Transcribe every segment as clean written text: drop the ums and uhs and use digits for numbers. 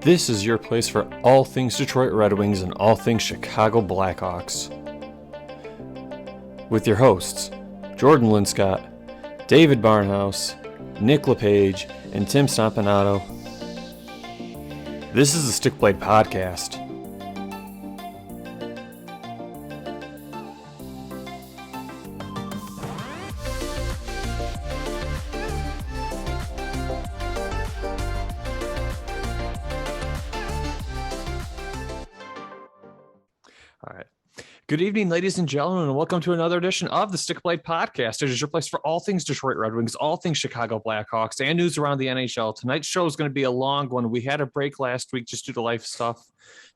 This is your place for all things Detroit Red Wings and all things Chicago Blackhawks. With your hosts, Jordan Linscott, David Barnhouse, Nick LePage, and Tim Stompanato. This is the Stick Blade Podcast. Good evening, ladies and gentlemen, and welcome to another edition of the Stick Blade Podcast. It is your place for all things Detroit Red Wings, all things Chicago Blackhawks, and news around the NHL. Tonight's show is going to be a long one. We had a break last week just due to life stuff,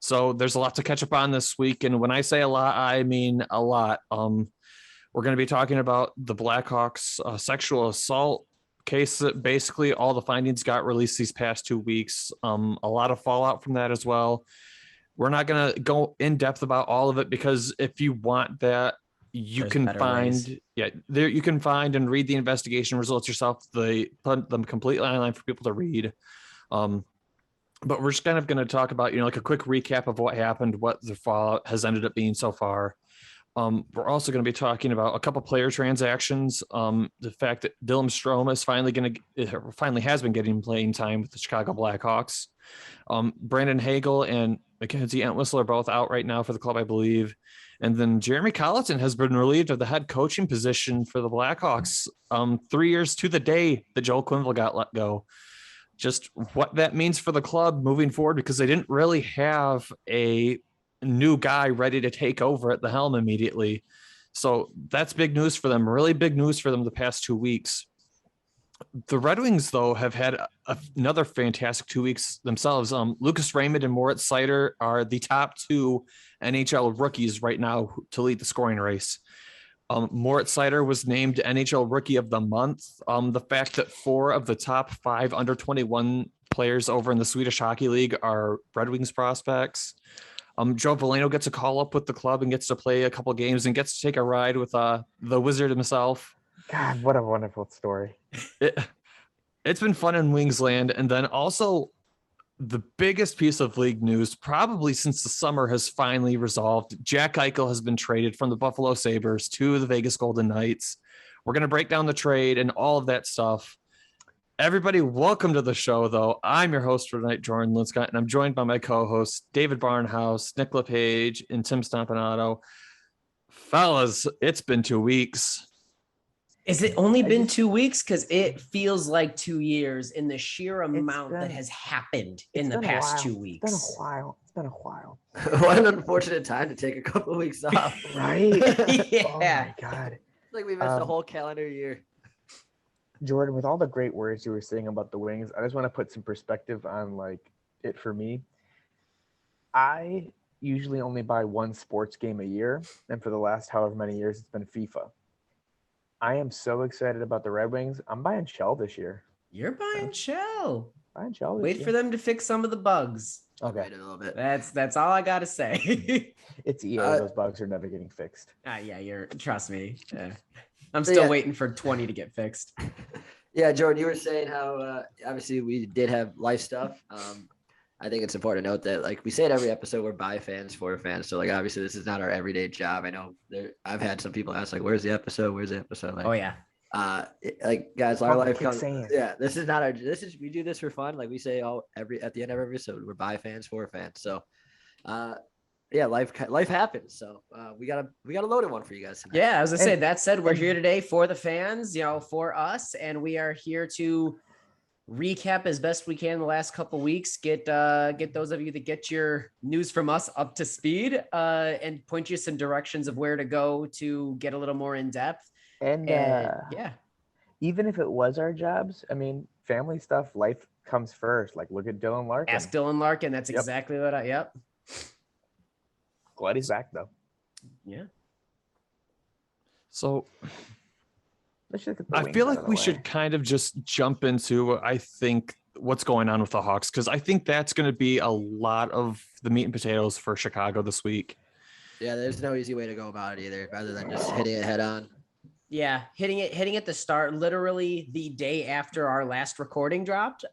so there's a lot to catch up on this week. And when I say a lot, I mean a lot. We're going to be talking about the Blackhawks sexual assault case. Basically, all the findings got released these past 2 weeks. A lot of fallout from that as well. We're not going to go in depth about all of it because if you want that, you can find, there you can find and read the investigation results yourself. They put them completely online for people to read. But we're just kind of going to talk about, like a quick recap of what happened, what the fallout has ended up being so far. We're also going to be talking about a couple player transactions. The fact that Dylan Strome is finally has been getting playing time with the Chicago Blackhawks. Brandon Hagel and Mackenzie Entwistle are both out right now for the club, I believe. And then Jeremy Colliton has been relieved of the head coaching position for the Blackhawks 3 years to the day that Joel Quenneville got let go. Just what that means for the club moving forward, because they didn't really have a new guy ready to take over at the helm immediately. So that's big news for them, really big news for them the past 2 weeks. The Red Wings, though, have had another fantastic 2 weeks themselves. Lucas Raymond and Moritz Seider are the top two NHL rookies right now to lead the scoring race. Moritz Seider was named NHL Rookie of the Month. The fact that 4 of the top 5 under 21 players over in the Swedish Hockey League are Red Wings prospects. Joe Veleno gets a call up with the club and gets to play a couple games and gets to take a ride with the Wizard himself. God, what a wonderful story. It's been fun in Wingsland. And then also the biggest piece of league news, probably since the summer, has finally resolved. Jack Eichel has been traded from the Buffalo Sabres to the Vegas Golden Knights. We're going to break down the trade and all of that stuff. Everybody, welcome to the show, though. I'm your host for tonight, Jordan Linscott, and I'm joined by my co-hosts, David Barnhouse, Nick LePage, and Tim Stompanato. Fellas, it's been 2 weeks. Is it only been 2 weeks? Because it feels like 2 years in the sheer amount that has happened in the past 2 weeks. It's been a while. What an unfortunate time to take a couple of weeks off. Right? Yeah. Oh, my God. It's like we missed a whole calendar year. Jordan, with all the great words you were saying about the Wings, I just want to put some perspective on it for me. I usually only buy one sports game a year, and for the last however many years, it's been FIFA. I am so excited about the Red Wings. I'm buying Shell this year. You're buying Shell. Wait for them to fix some of the bugs. Okay. Wait a little bit. That's all I gotta say. It's EA. Those bugs are never getting fixed. Trust me. I'm still waiting for 20 to get fixed. Yeah, Jordan, you were saying how obviously we did have life stuff. I think it's important to note that, like we say it every episode, we're by fans for fans. So, obviously, this is not our everyday job. I know I've had some people ask, where's the episode? Where's the episode? Oh, yeah. Guys, our life comes. Saying. Yeah, this is not we do this for fun. Like we say at the end of every episode, we're by fans for fans. So, life happens. So we got a loaded one for you guys tonight. Yeah, as I said, that said, we're here today for the fans, for us, and we are here to recap as best we can the last couple weeks, get those of you that get your news from us up to speed, and point you some directions of where to go to get a little more in depth. And even if it was our jobs, family stuff, life comes first. Look at Dylan Larkin. Ask Dylan Larkin. That's exactly what Glad he's back, though. Yeah. So I feel like we should kind of just jump into, I think, what's going on with the Hawks, because I think that's going to be a lot of the meat and potatoes for Chicago this week. Yeah, there's no easy way to go about it either, rather than just hitting it head on. Yeah, hitting at the start, literally the day after our last recording dropped.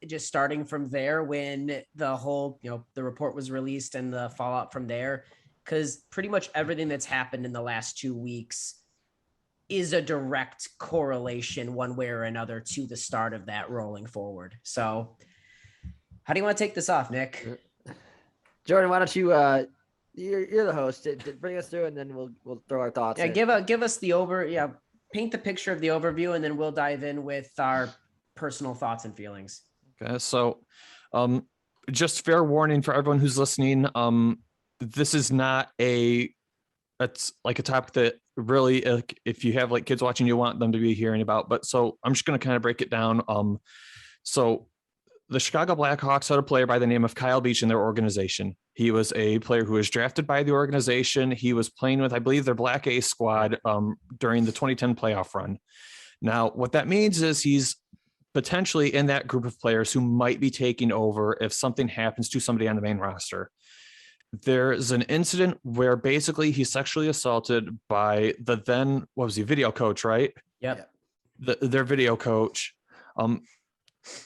Just starting from there when the whole, the report was released and the fallout from there, because pretty much everything that's happened in the last 2 weeks is a direct correlation one way or another to the start of that rolling forward. So how do you want to take this off, Nick? Jordan, why don't you you're the host. Bring us through, and then we'll throw our thoughts. Yeah, give us the paint the picture of the overview, and then we'll dive in with our personal thoughts and feelings. Okay, so just fair warning for everyone who's listening. This is not it's like a topic that really, if you have like kids watching, you want them to be hearing about. But so I'm just going to kind of break it down. So the Chicago Blackhawks had a player by the name of Kyle Beach in their organization. He was a player who was drafted by the organization. He was playing with, I believe, their Black Ace squad during the 2010 playoff run. Now, what that means is he's potentially in that group of players who might be taking over if something happens to somebody on the main roster. There's an incident where basically he's sexually assaulted by the then, video coach, right? Yep. Their video coach.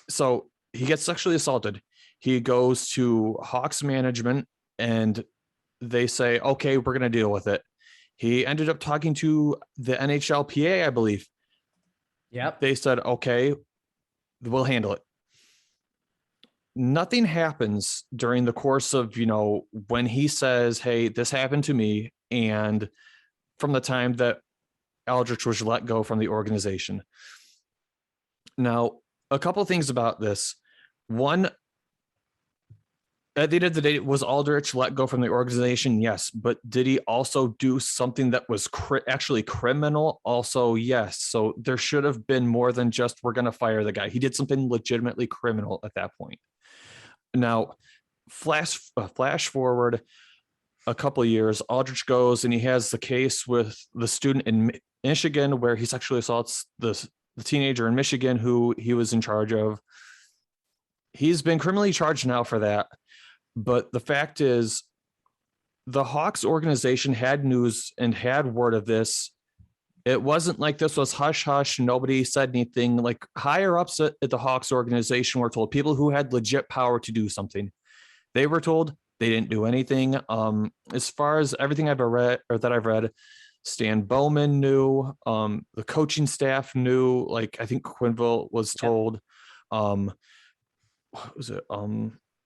So he gets sexually assaulted. He goes to Hawks management and they say, okay, we're going to deal with it. He ended up talking to the NHLPA, I believe. Yep. They said, okay, we'll handle it. Nothing happens during the course of, when he says, hey, this happened to me. And from the time that Aldrich was let go from the organization. Now, a couple of things about this. One, at the end of the day, was Aldrich let go from the organization? Yes. But did he also do something that was actually criminal? Also, yes. So there should have been more than just, we're going to fire the guy. He did something legitimately criminal at that point. Now, flash forward a couple of years, Aldrich goes and he has the case with the student in Michigan where he sexually assaults the teenager in Michigan who he was in charge of. He's been criminally charged now for that. But the fact is, the Hawks organization had news and had word of this. It wasn't like this was hush hush. Nobody said anything. Like higher ups at the Hawks organization were told, people who had legit power to do something. They were told they didn't do anything. As far as everything I've read, Stan Bowman knew, the coaching staff knew, like I think Quinville was told, what was it?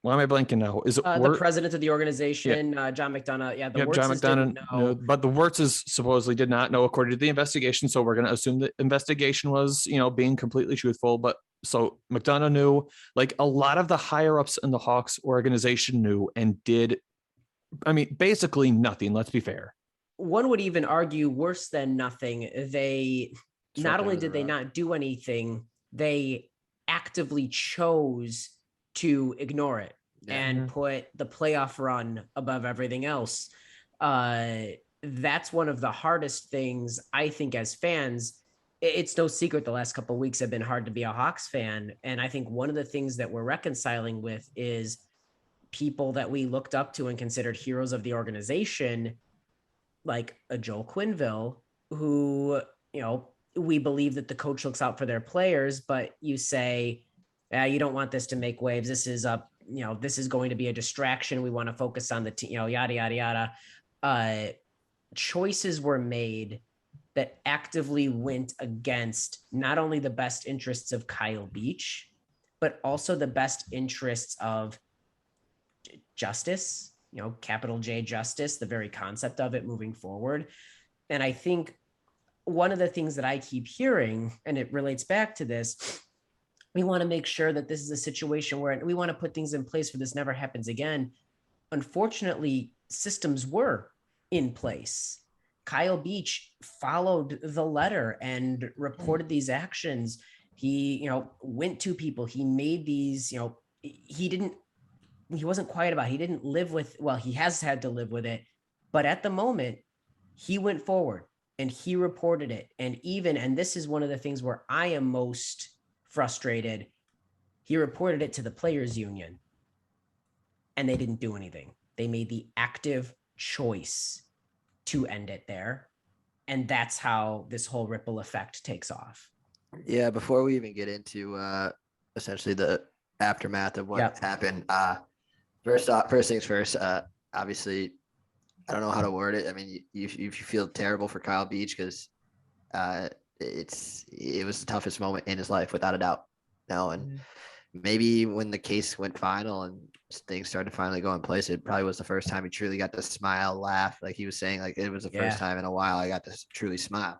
Why am I blanking now? Is it the president of the organization, John McDonough? Yeah, the Wirtzes didn't know. But the Wirtzes supposedly did not know, according to the investigation. So we're going to assume the investigation was, being completely truthful. But so McDonough knew, like a lot of the higher ups in the Hawks organization knew and did, basically nothing. Let's be fair. One would even argue worse than nothing. They not only did they not do anything, they actively chose to ignore it and put the playoff run above everything else. That's one of the hardest things, I think, as fans. It's no secret the last couple of weeks have been hard to be a Hawks fan. And I think one of the things that we're reconciling with is people that we looked up to and considered heroes of the organization, like a Joel Quinville, who, we believe that the coach looks out for their players, but you say, you don't want this to make waves. This is this is going to be a distraction. We want to focus on the team, yada, yada, yada. Choices were made that actively went against not only the best interests of Kyle Beach, but also the best interests of justice, capital J justice, the very concept of it moving forward. And I think one of the things that I keep hearing, and it relates back to this, we want to make sure that this is a situation where we want to put things in place where this never happens again. Unfortunately, systems were in place. Kyle Beach followed the letter and reported these actions. He, went to people. He made these, he wasn't quiet about it. He didn't live with, he has had to live with it. But at the moment, he went forward and he reported it. And this is one of the things where I am most frustrated. He reported it to the players union and they didn't do anything. They made the active choice to end it there. And that's how this whole ripple effect takes off. Yeah, before we even get into essentially the aftermath of what happened, first things first, obviously, I don't know how to word it. I mean, you feel terrible for Kyle Beach because it was the toughest moment in his life, without a doubt. And maybe when the case went final and things started to finally go in place, it probably was the first time he truly got to smile, laugh. Like he was saying, like it was the first time in a while I got to truly smile.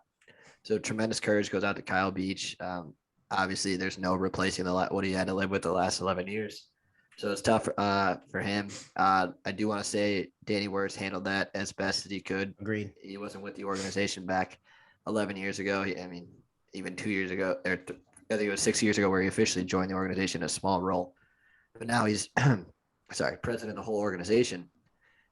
So tremendous courage goes out to Kyle Beach. Obviously, there's no replacing what he had to live with the last 11 years. So it's tough for him. I do want to say Danny Wirtz handled that as best as he could. Agreed. He wasn't with the organization back 11 years ago. I mean, even 2 years ago, I think it was 6 years ago where he officially joined the organization in a small role. But now he's, president of the whole organization.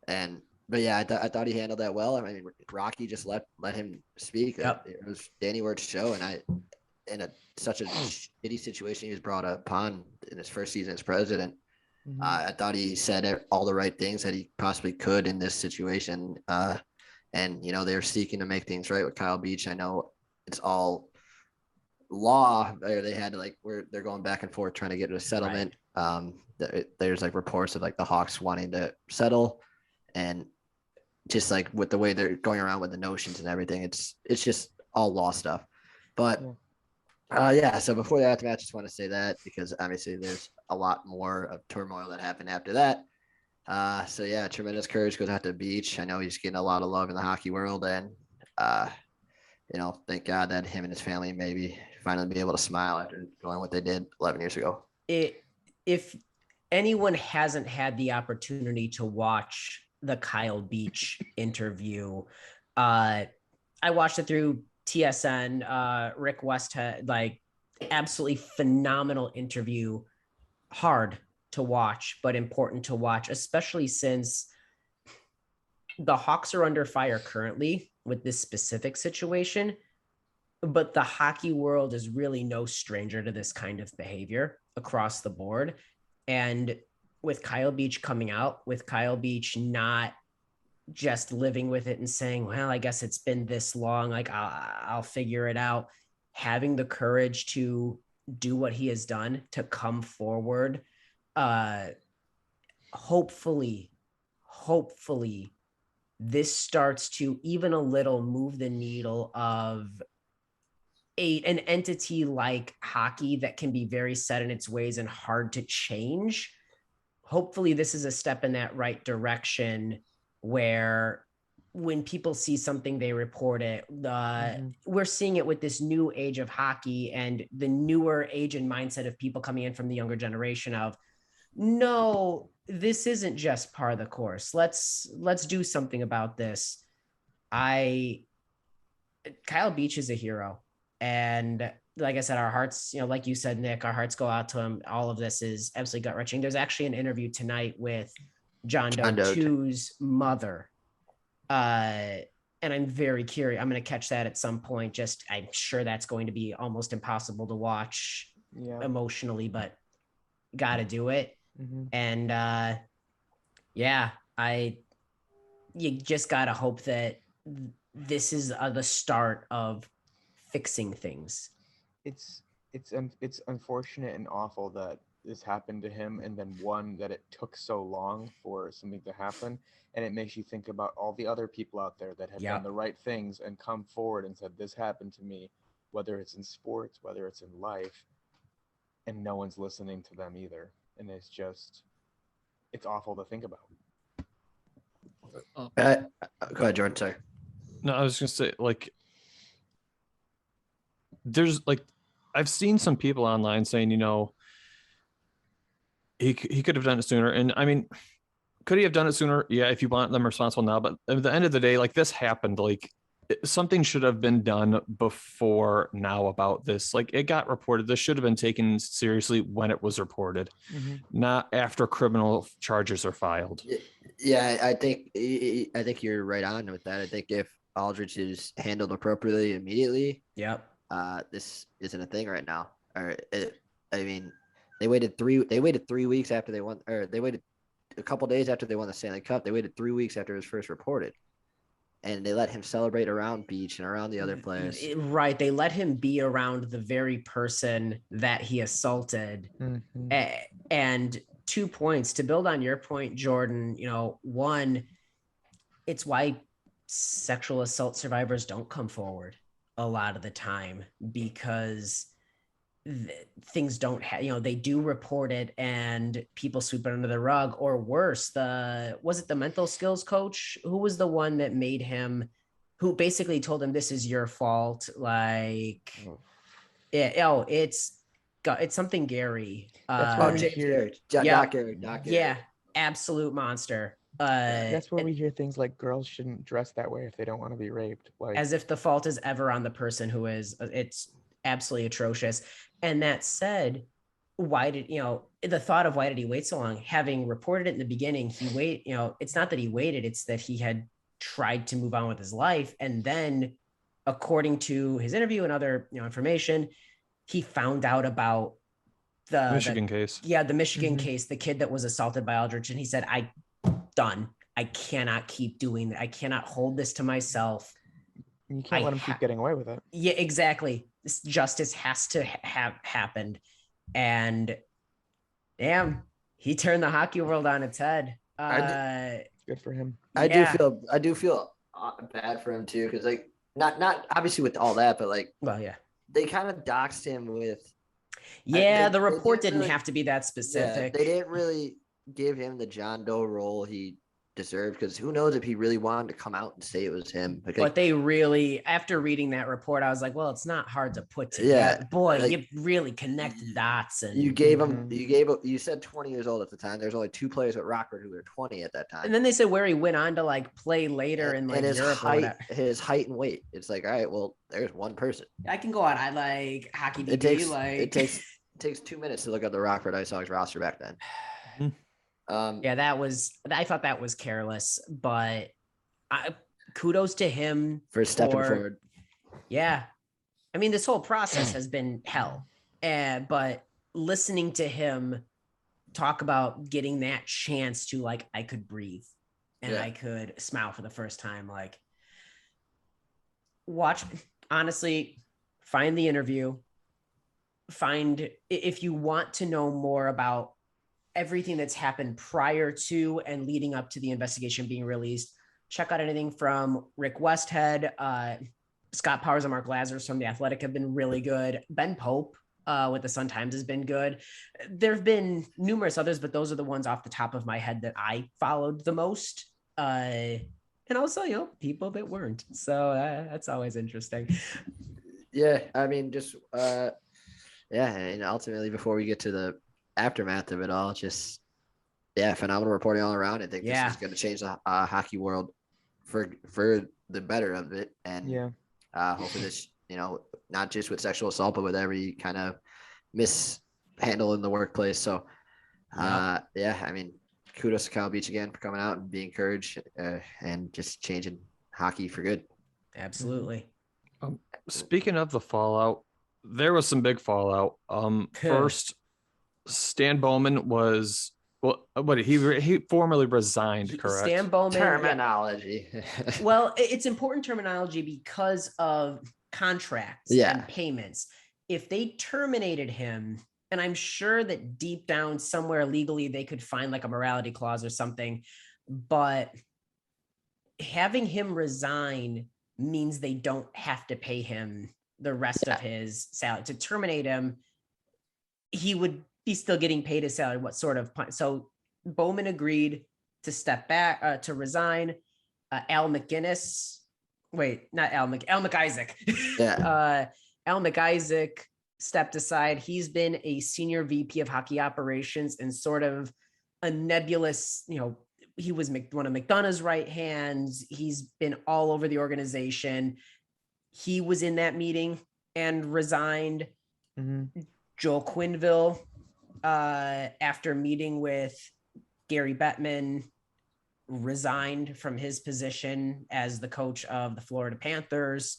But yeah, I thought he handled that well. I mean, Rocky just let him speak. Yep. It was Danny Wirtz's show, and in such a shitty situation he was brought upon in his first season as president. I thought he said all the right things that he possibly could in this situation. And they're seeking to make things right with Kyle Beach. I know it's all law. They had to they're going back and forth trying to get to a settlement. Right. There's reports of the Hawks wanting to settle, and just with the way they're going around with the notions and everything, it's just all law stuff. But so before the aftermath, I just want to say that because obviously there's a lot more of turmoil that happened after that. Tremendous courage goes out to Beach. I know he's getting a lot of love in the hockey world, and thank God that him and his family maybe finally be able to smile after doing what they did 11 years ago. If anyone hasn't had the opportunity to watch the Kyle Beach interview, I watched it through TSN. Rick West had absolutely phenomenal interview, hard to watch, but important to watch, especially since the Hawks are under fire currently with this specific situation, but the hockey world is really no stranger to this kind of behavior across the board. And with Kyle Beach coming out, with Kyle Beach not just living with it and saying, well, I guess it's been this long, I'll figure it out, having the courage to do what he has done, to come forward, hopefully this starts to even a little move the needle of an entity like hockey that can be very set in its ways and hard to change. Hopefully this is a step in that right direction where when people see something, they report it. We're seeing it with this new age of hockey and the newer age and mindset of people coming in from the younger generation of, no, this isn't just par of the course. Let's do something about this. Kyle Beach is a hero. And like I said, our hearts, like you said, Nick, our hearts go out to him. All of this is absolutely gut wrenching. There's actually an interview tonight with John Doe 2's mother. And I'm very curious. I'm going to catch that at some point. I'm sure that's going to be almost impossible to watch emotionally, but got to do it. And you just got to hope that this is the start of fixing things. It's unfortunate and awful that this happened to him, and then that it took so long for something to happen, and it makes you think about all the other people out there that have done the right things and come forward and said, this happened to me, whether it's in sports, whether it's in life, and no one's listening to them either. And it's awful to think about. Go ahead, Jordan. Sorry. No, I was gonna say, there's I've seen some people online saying, he could have done it sooner. And I mean, could he have done it sooner? Yeah, if you want them responsible now. But at the end of the day, this happened. Something should have been done before now about this. It got reported. This should have been taken seriously when it was reported, not after criminal charges are filed. Yeah, I think you're right on with that. I think if Aldridge is handled appropriately immediately, this isn't a thing right now. They waited 3 weeks after they won, or they waited a couple days after they won the Stanley Cup. They waited 3 weeks after it was first reported. and they let him celebrate around Beach and around the other players. Right. They let him be around the very person that he assaulted. And 2 points to build on your point, Jordan. One, it's why sexual assault survivors don't come forward a lot of the time, because things don't have, they do report it and people sweep it under the rug, or worse. Was it the mental skills coach? Who was the one that made him, who basically told him, this is your fault? Like, it's something Gary. Gary. Yeah. Absolute monster. That's where we hear things like girls shouldn't dress that way if they don't want to be raped. Like, as if the fault is ever on the person who is. It's absolutely atrocious. And that said, why did he wait so long? Having reported it in the beginning, it's not that he waited, it's that he had tried to move on with his life. And then, according to his interview and other information, he found out about the Michigan case. Yeah, the Michigan case, the kid that was assaulted by Aldrich. And he said, I cannot keep doing that. I cannot hold this to myself. You can't let him keep getting away with it. Yeah, exactly. This justice has to have happened. And damn, he turned the hockey world on its head. Good for him. I do feel bad for him too, because like not obviously with all that, but like, well, yeah, they kind of doxed him with. The report didn't have to be that specific. Yeah, they didn't really give him the John Doe role he deserved, because who knows if he really wanted to come out and say it was him. But they really, after reading that report, I was like, well, it's not hard to put together. Yeah, boy, like, you really connected dots. And you said 20 years old at the time. There's only 2 players with Rockford who were 20 at that time. And then they said where he went on to like play later in like Europe. His height and weight. It's like, all right, well, there's one person. I can go on. I like hockey DB. It takes 2 minutes to look at the Rockford Ice Hogs roster back then. I thought that was careless, but kudos to him for stepping forward. Yeah. I mean, this whole process has been hell, but listening to him talk about getting that chance to like, I could breathe and I could smile for the first time. Like, honestly, find the interview, if you want to know more about everything that's happened prior to and leading up to the investigation being released, check out anything from Rick Westhead, Scott Powers, and Mark Lazarus from The Athletic have been really good. Ben Pope with the Sun-Times has been good. There have been numerous others, but those are the ones off the top of my head that I followed the most. And also, people that weren't. So that's always interesting. Yeah, I mean, just and ultimately, before we get to the aftermath of it all, just phenomenal reporting all around. I think this is going to change the hockey world for the better of it, and hopefully this, not just with sexual assault, but with every kind of mishandle in the workplace. So I mean, kudos to Kyle Beach again for coming out and being encouraged and just changing hockey for good. Absolutely. Speaking of the fallout, there was some big fallout. First, Stan Bowman was he formally resigned, correct? Stan Bowman terminology. Well, it's important terminology because of contracts and payments. If they terminated him, and I'm sure that deep down somewhere legally they could find like a morality clause or something, but having him resign means they don't have to pay him the rest of his salary. To terminate him, he would be still getting paid his salary. What sort of point? So Bowman agreed to step back, to resign. Al McIsaac. Yeah. Al McIsaac stepped aside. He's been a senior VP of hockey operations and sort of a nebulous, he was one of McDonough's right hands. He's been all over the organization. He was in that meeting and resigned. Mm-hmm. Joel Quenneville, after meeting with Gary Bettman, resigned from his position as the coach of the Florida Panthers.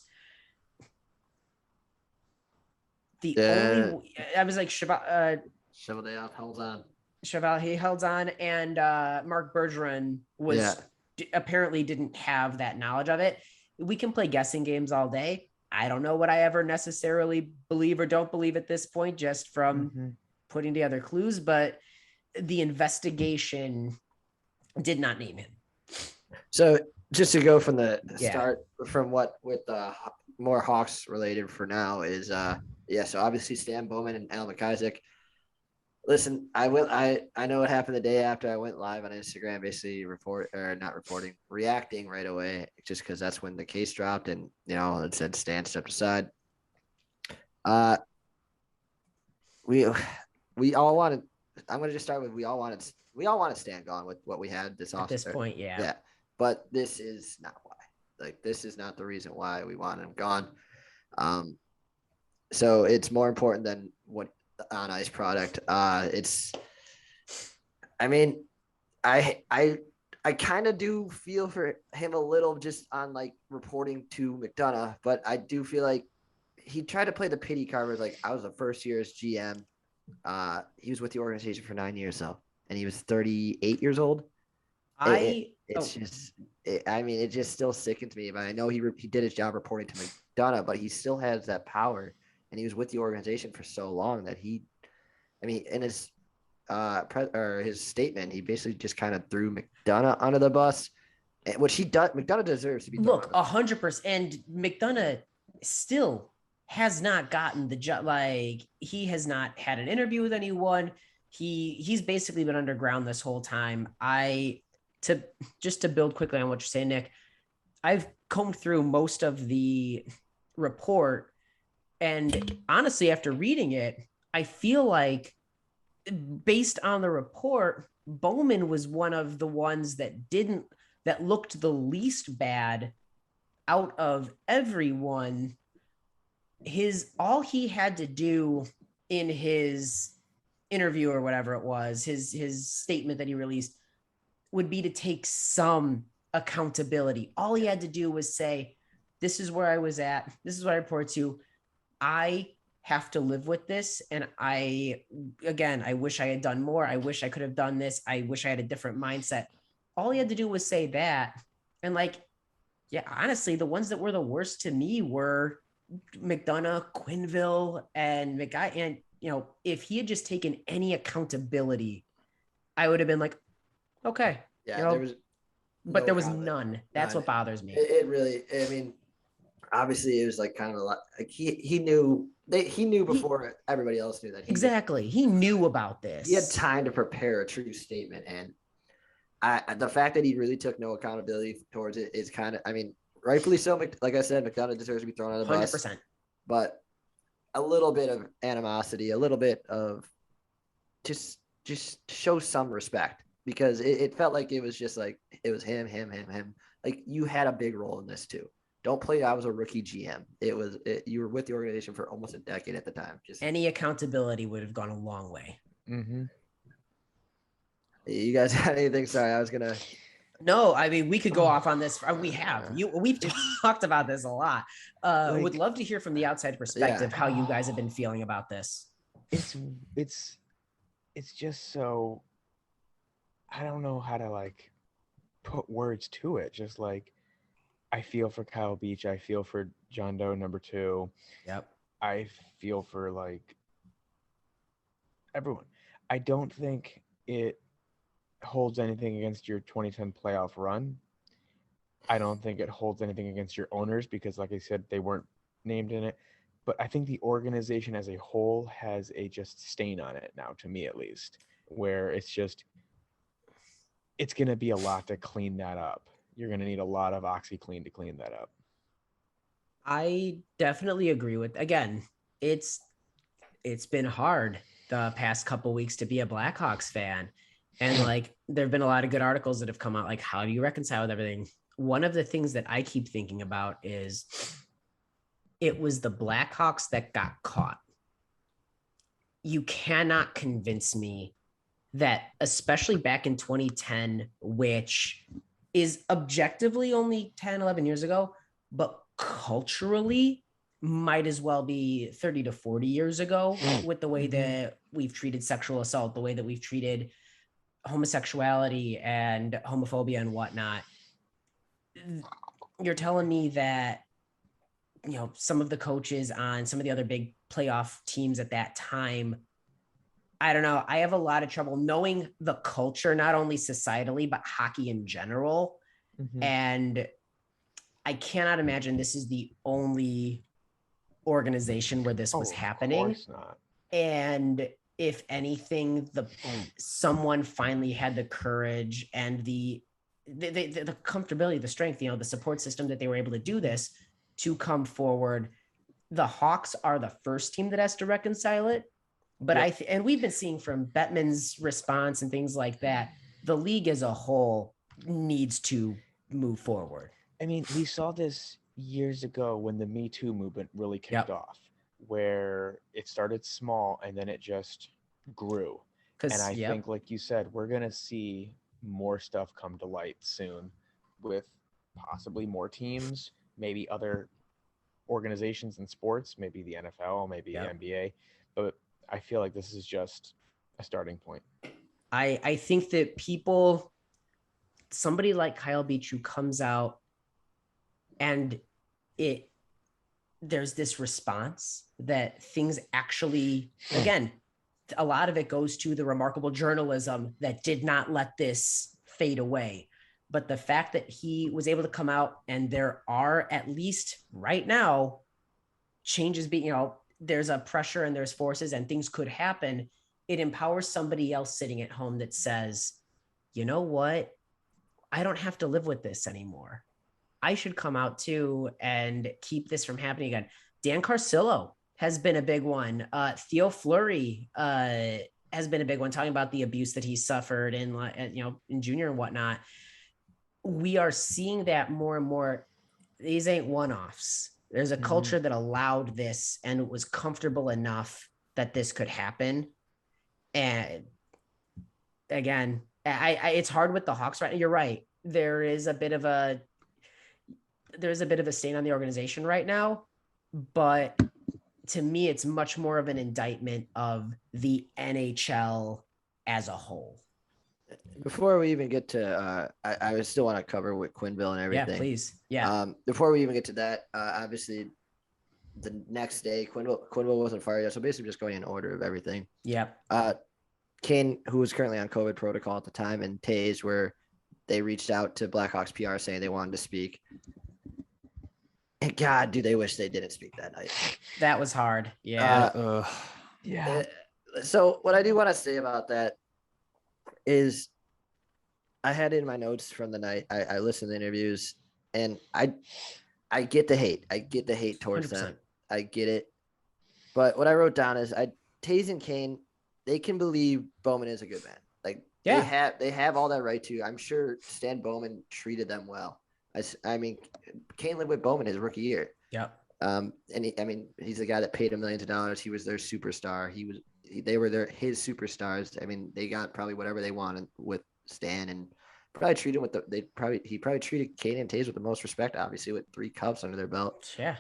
I was like, Chevalier held on. He held on, and Mark Bergeron was apparently didn't have that knowledge of it. We can play guessing games all day. I don't know what I ever necessarily believe or don't believe at this point, just from putting together clues, but the investigation did not name him. So just to go from the start, from what with more Hawks related for now is so obviously Stan Bowman and Al McIsaac. Listen, I know what happened the day after I went live on Instagram, basically reacting right away, just because that's when the case dropped and it said Stan stepped aside. We all wanted. I'm gonna just start with we all wanted Stan gone with what we had this at this point, yeah. But this is not why. Like, this is not the reason why we wanted him gone. So it's more important than what on ice product. I kind of do feel for him a little just on like reporting to McDonough, but I do feel like he tried to play the pity card. Like, I was the first year's GM. He was with the organization for 9 years though, and he was 38 years old. It just still sickens me. But I know he did his job reporting to McDonough, but he still has that power, and he was with the organization for so long that in his his statement, he basically just kind of threw McDonough under the bus, which he does. McDonough deserves to be. Look, 100%. And McDonough still has not gotten the job. Like, he has not had an interview with anyone. He's basically been underground this whole time. To build quickly on what you're saying, Nick, I've combed through most of the report, and honestly, after reading it, I feel like based on the report, Bowman was one of the ones that looked the least bad out of everyone. All he had to do in his interview or whatever it was, his statement that he released, would be to take some accountability. All he had to do was say, this is where I was at. This is what I report to. I have to live with this. And I wish I had done more. I wish I could have done this. I wish I had a different mindset. All he had to do was say that. And honestly, the ones that were the worst to me were McDonough, Quenneville, and McGuy. And, if he had just taken any accountability, I would have been like, okay. Yeah, there was none. That's what bothers me. It really, obviously it was like kind of a lot. Like he knew before everybody else knew that. He knew about this. He had time to prepare a true statement. And the fact that he really took no accountability towards it is kind of, rightfully so. Like I said, McDonough deserves to be thrown on the bus. 100%. But a little bit of animosity, a little bit of just show some respect. Because it felt like it was just like, it was him. Like, you had a big role in this too. Don't play I was a rookie GM. You were with the organization for almost a decade at the time. Just any accountability would have gone a long way. Mm-hmm. You guys had anything? Sorry, I was going to. No, we could go off on this. We've talked about this a lot. Would love to hear from the outside perspective how you guys have been feeling about this. It's just so, I don't know how to put words to it. Just I feel for Kyle Beach. I feel for John Doe number 2. Yep. I feel for everyone. I don't think it holds anything against your 2010 playoff run. I don't think it holds anything against your owners because, like I said, they weren't named in it. But I think the organization as a whole has a just stain on it now, to me at least, where it's going to be a lot to clean that up. You're going to need a lot of OxyClean to clean that up. I definitely agree with, again, it's been hard the past couple weeks to be a Blackhawks fan. And there've been a lot of good articles that have come out. How do you reconcile with everything? One of the things that I keep thinking about is it was the Blackhawks that got caught. You cannot convince me that, especially back in 2010, which is objectively only 10, 11 years ago, but culturally might as well be 30 to 40 years ago with the way that we've treated sexual assault, the way that we've treated homosexuality and homophobia and whatnot. you're telling me that, some of the coaches on some of the other big playoff teams at that time, I don't know. I have a lot of trouble knowing the culture, not only societally, but hockey in general. Mhm. And I cannot imagine this is the only organization where this was happening. Of course not. And if anything, someone finally had the courage and the comfortability, the strength, the support system that they were able to do this, to come forward. The Hawks are the first team that has to reconcile it. But Yep. and we've been seeing from Bettman's response and things like that, the league as a whole needs to move forward. I mean, we saw this years ago when the Me Too movement really kicked off, where it started small and then it just grew. And I think, like you said, we're going to see more stuff come to light soon with possibly more teams, maybe other organizations in sports, maybe the NFL, maybe the NBA. But I feel like this is just a starting point. I think that somebody like Kyle Beach who comes out and there's this response that things actually, again, a lot of it goes to the remarkable journalism that did not let this fade away. But the fact that he was able to come out and there are, at least right now, changes being, there's a pressure and there's forces and things could happen. It empowers somebody else sitting at home that says, you know what? I don't have to live with this anymore. I should come out too and keep this from happening again. Dan Carcillo has been a big one. Theo Fleury has been a big one, talking about the abuse that he suffered in junior and whatnot. We are seeing that more and more. These ain't one-offs. There's a culture that allowed this and it was comfortable enough that this could happen. And again, it's hard with the Hawks right now. You're right. There's a bit of a stain on the organization right now, but to me, it's much more of an indictment of the NHL as a whole. Before we even get to, I still want to cover with Quenneville and everything. Yeah, please. Yeah. Before we even get to that, obviously, the next day, Quenneville wasn't fired yet, so basically just going in order of everything. Yeah. Kane, who was currently on COVID protocol at the time, and Taze, where they reached out to Blackhawks PR saying they wanted to speak. And God, do they wish they didn't speak that night. That was hard. Yeah. So what I do want to say about that is I had in my notes from the night, I listened to the interviews, and I get the hate. I get the hate towards 100%. them. I get it. But what I wrote down is Taze and Kane, they can believe Bowman is a good man. Like they have all that right to. I'm sure Stan Bowman treated them well. I mean, Kane lived with Bowman his rookie year. Yep. And he's the guy that paid him millions of dollars. He was their superstar. They were his superstars. I mean, they got probably whatever they wanted with Stan, and probably treated he probably treated Kane and Taze with the most respect, obviously, with 3 cups under their belt. Yeah.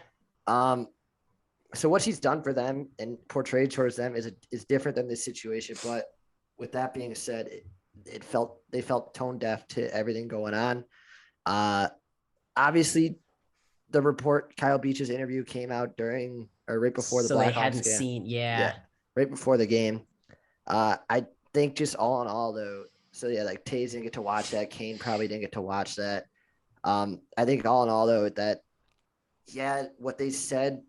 So what she's done for them and portrayed towards them is different than this situation. But with that being said, they felt tone deaf to everything going on. Obviously, the report, Kyle Beach's interview, came out during or right before the Blackhawks game. So they hadn't seen, right before the game. I think just all in all, though, so yeah, like Taze didn't get to watch that. Kane probably didn't get to watch that. I think all in all, though, that what they said,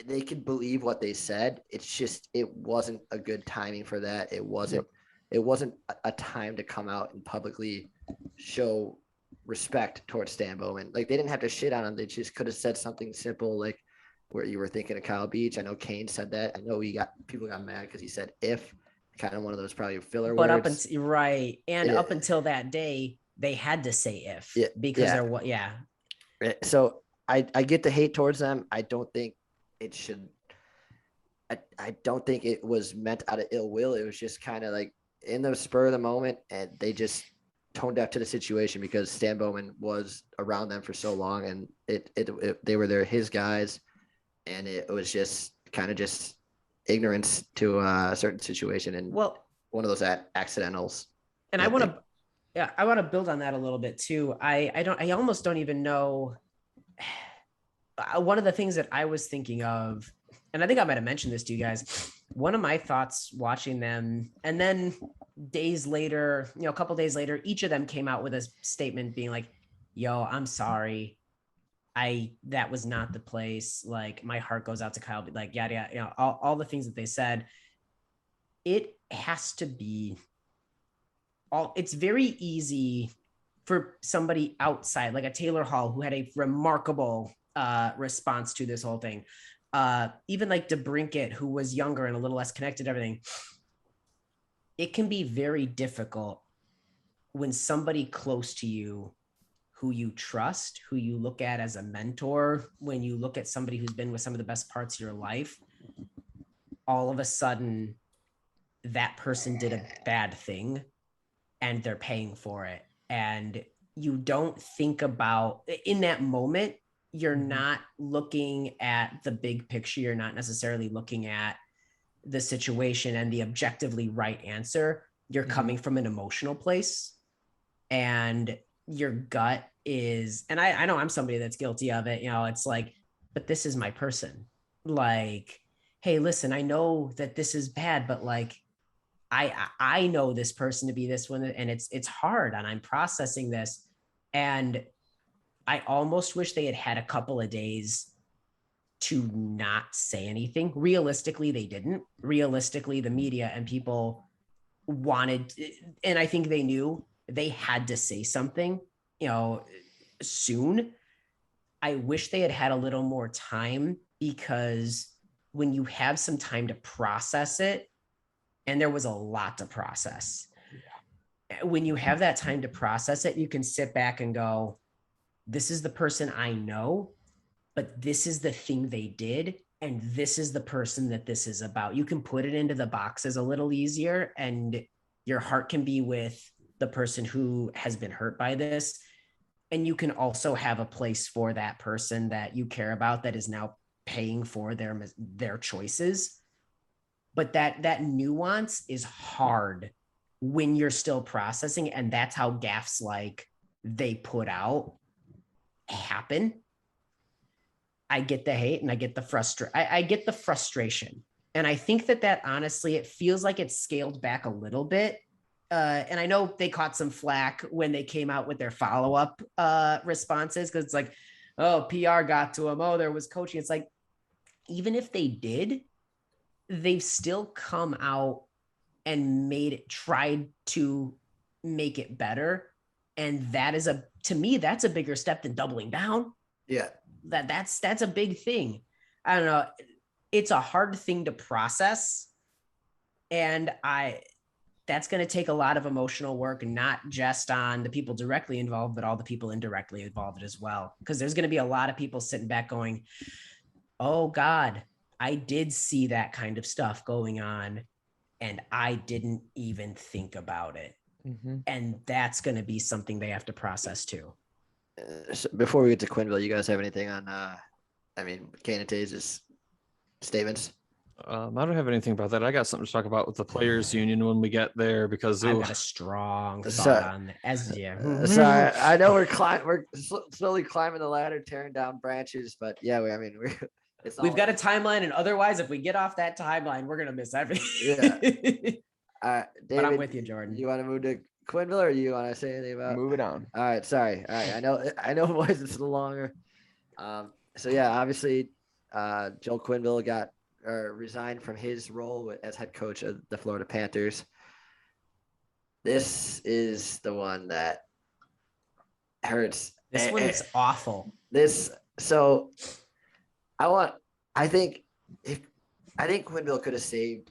they could believe what they said. It's just it wasn't a good timing for that. It wasn't a time to come out and publicly show respect towards Stan Bowman. Like, they didn't have to shit on him. They just could have said something simple, like where you were thinking of Kyle Beach. I know Kane said that. I know people got mad because he said if, kind of one of those probably filler words. Up until that day, they had to say if because they're what. Yeah. So I get the hate towards them. I don't think it should. I don't think it was meant out of ill will. It was just kind of like in the spur of the moment, and they just toned deaf to the situation because Stan Bowman was around them for so long, and they were his guys, and it was just kind of just ignorance to a certain situation, and one of those accidentals. And I want Yeah, I want to build on that a little bit too. I almost don't even know. One of the things that I was thinking of, and I think I might have mentioned this to you guys, one of my thoughts watching them, and then days later, a couple days later, each of them came out with a statement being like, yo, I'm sorry. That was not the place. Like, my heart goes out to Kyle, like, yada, yada, all the things that they said. It has to be it's very easy for somebody outside, like a Taylor Hall, who had a remarkable response to this whole thing. Even like DeBrincat, who was younger and a little less connected to everything. It can be very difficult when somebody close to you, who you trust, who you look at as a mentor, when you look at somebody who's been with some of the best parts of your life, all of a sudden that person did a bad thing and they're paying for it. And you don't think about, in that moment, you're not looking at the big picture. You're not necessarily looking at the situation and the objectively right answer. You're coming from an emotional place, and your gut is, and I know I'm somebody that's guilty of it. It's like, but this is my person. Like, hey, listen, I know that this is bad, but like, I know this person to be this one, and it's hard, and I'm processing this. And I almost wish they had had a couple of days to not say anything. Realistically, they didn't. Realistically, the media and people wanted, and I think they knew they had to say something, soon. I wish they had had a little more time, because when you have some time to process it, and there was a lot to process. Yeah. When you have that time to process it, you can sit back and go, this is the person I know, but this is the thing they did, and this is the person that this is about. You can put it into the boxes a little easier, and your heart can be with the person who has been hurt by this. And you can also have a place for that person that you care about that is now paying for their choices. But that nuance is hard when you're still processing. And that's how gaffes like they put out happen. I get the hate and I get the I get the frustration. And I think that honestly, it feels like it's scaled back a little bit. And I know they caught some flack when they came out with their follow-up responses, because it's like, oh, PR got to them. Oh, there was coaching. It's like, even if they did, they've still come out and tried to make it better. And that is to me, that's a bigger step than doubling down. Yeah. That's a big thing. I don't know. It's a hard thing to process. And that's going to take a lot of emotional work, not just on the people directly involved, but all the people indirectly involved as well. Because there's going to be a lot of people sitting back going, oh God, I did see that kind of stuff going on, and I didn't even think about it. And that's going to be something they have to process too. So before we get to Quenneville, you guys have anything on, Kane and Tays' statements? I don't have anything about that. I got something to talk about with the players union when we get there, because I've got a strong thought on that. Sorry, I know we're slowly climbing the ladder, tearing down branches, but yeah, we've got a timeline, and otherwise, if we get off that timeline, we're gonna miss everything. Yeah. David, but I'm with you, Jordan. You want to move to Quenneville, or you want to say anything about? Move it on. All right, sorry. All right, I know, boys, it's a little longer. So yeah, obviously, Joel Quenneville resigned from his role as head coach of the Florida Panthers. This is the one that hurts. This one's awful. I think Quenneville could have saved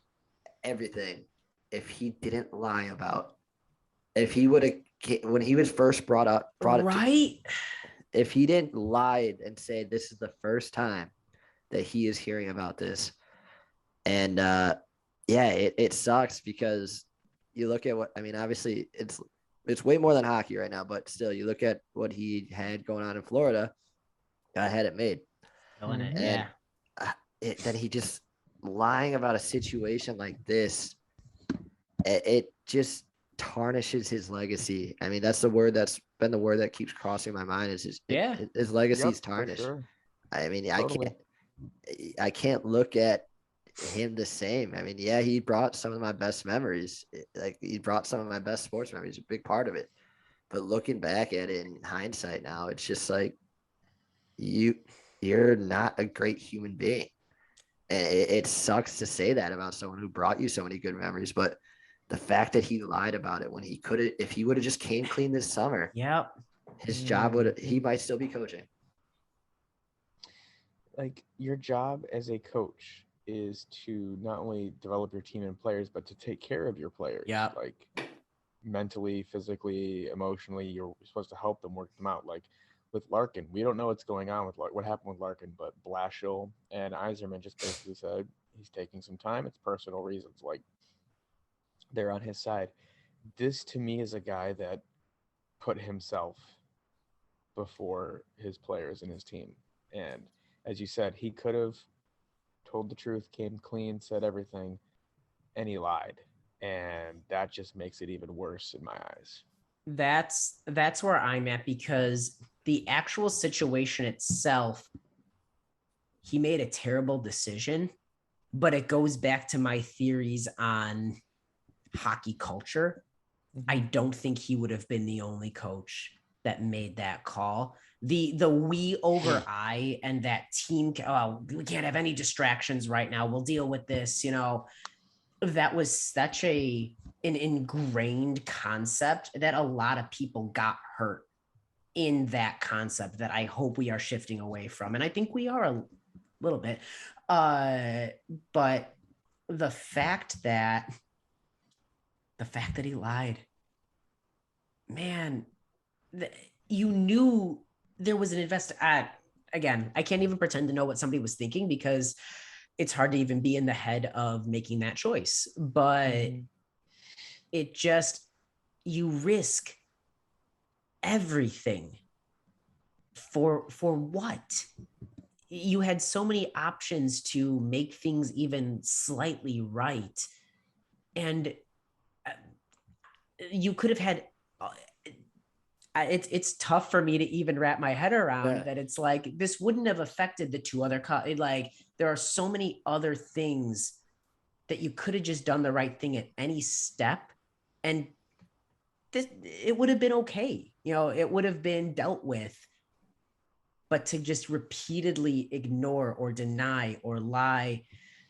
everything if he didn't lie about. If he would have, when he was first brought right. If he didn't lie and say this is the first time that he is hearing about this, and it sucks, because you look at obviously it's way more than hockey right now, but still, you look at what he had going on in Florida, had it made. Killing it, and then he just lying about a situation like this. It just, tarnishes his legacy. I mean, that's the word that's been the word that keeps crossing my mind is his legacy's tarnished. Sure. I mean, Totally. I can't look at him the same. I mean, yeah, he brought some of my best memories. Like he brought some of my best sports memories, a big part of it. But looking back at it in hindsight now, it's just like you're not a great human being. And it sucks to say that about someone who brought you so many good memories, but the fact that he lied about it when he could have, if he would have just came clean this summer, his job he might still be coaching. Like your job as a coach is to not only develop your team and players, but to take care of your players. Yeah. Like mentally, physically, emotionally, you're supposed to help them work them out. Like with Larkin, we don't know what's going on with what happened with Larkin, but Blashill and Yzerman just basically said he's taking some time. It's personal reasons. Like they're on his side. This to me is a guy that put himself before his players and his team. And as you said, he could have told the truth, came clean, said everything, and he lied. And that just makes it even worse in my eyes. That's where I'm at, because the actual situation itself, he made a terrible decision, but it goes back to my theories on hockey culture. I don't think he would have been the only coach that made that call. The we over I and that team, we can't have any distractions right now, we'll deal with this, that was such an ingrained concept that a lot of people got hurt in that concept that I hope we are shifting away from. And I think we are a little bit, but the fact that he lied, man, you knew there was an again, I can't even pretend to know what somebody was thinking because it's hard to even be in the head of making that choice, but it just, you risk everything for what? You had so many options to make things even slightly right. And you could have had, it's tough for me to even wrap my head around that. It's like, this wouldn't have affected the two other, like there are so many other things that you could have just done the right thing at any step. And it would have been okay. It would have been dealt with, but to just repeatedly ignore or deny or lie,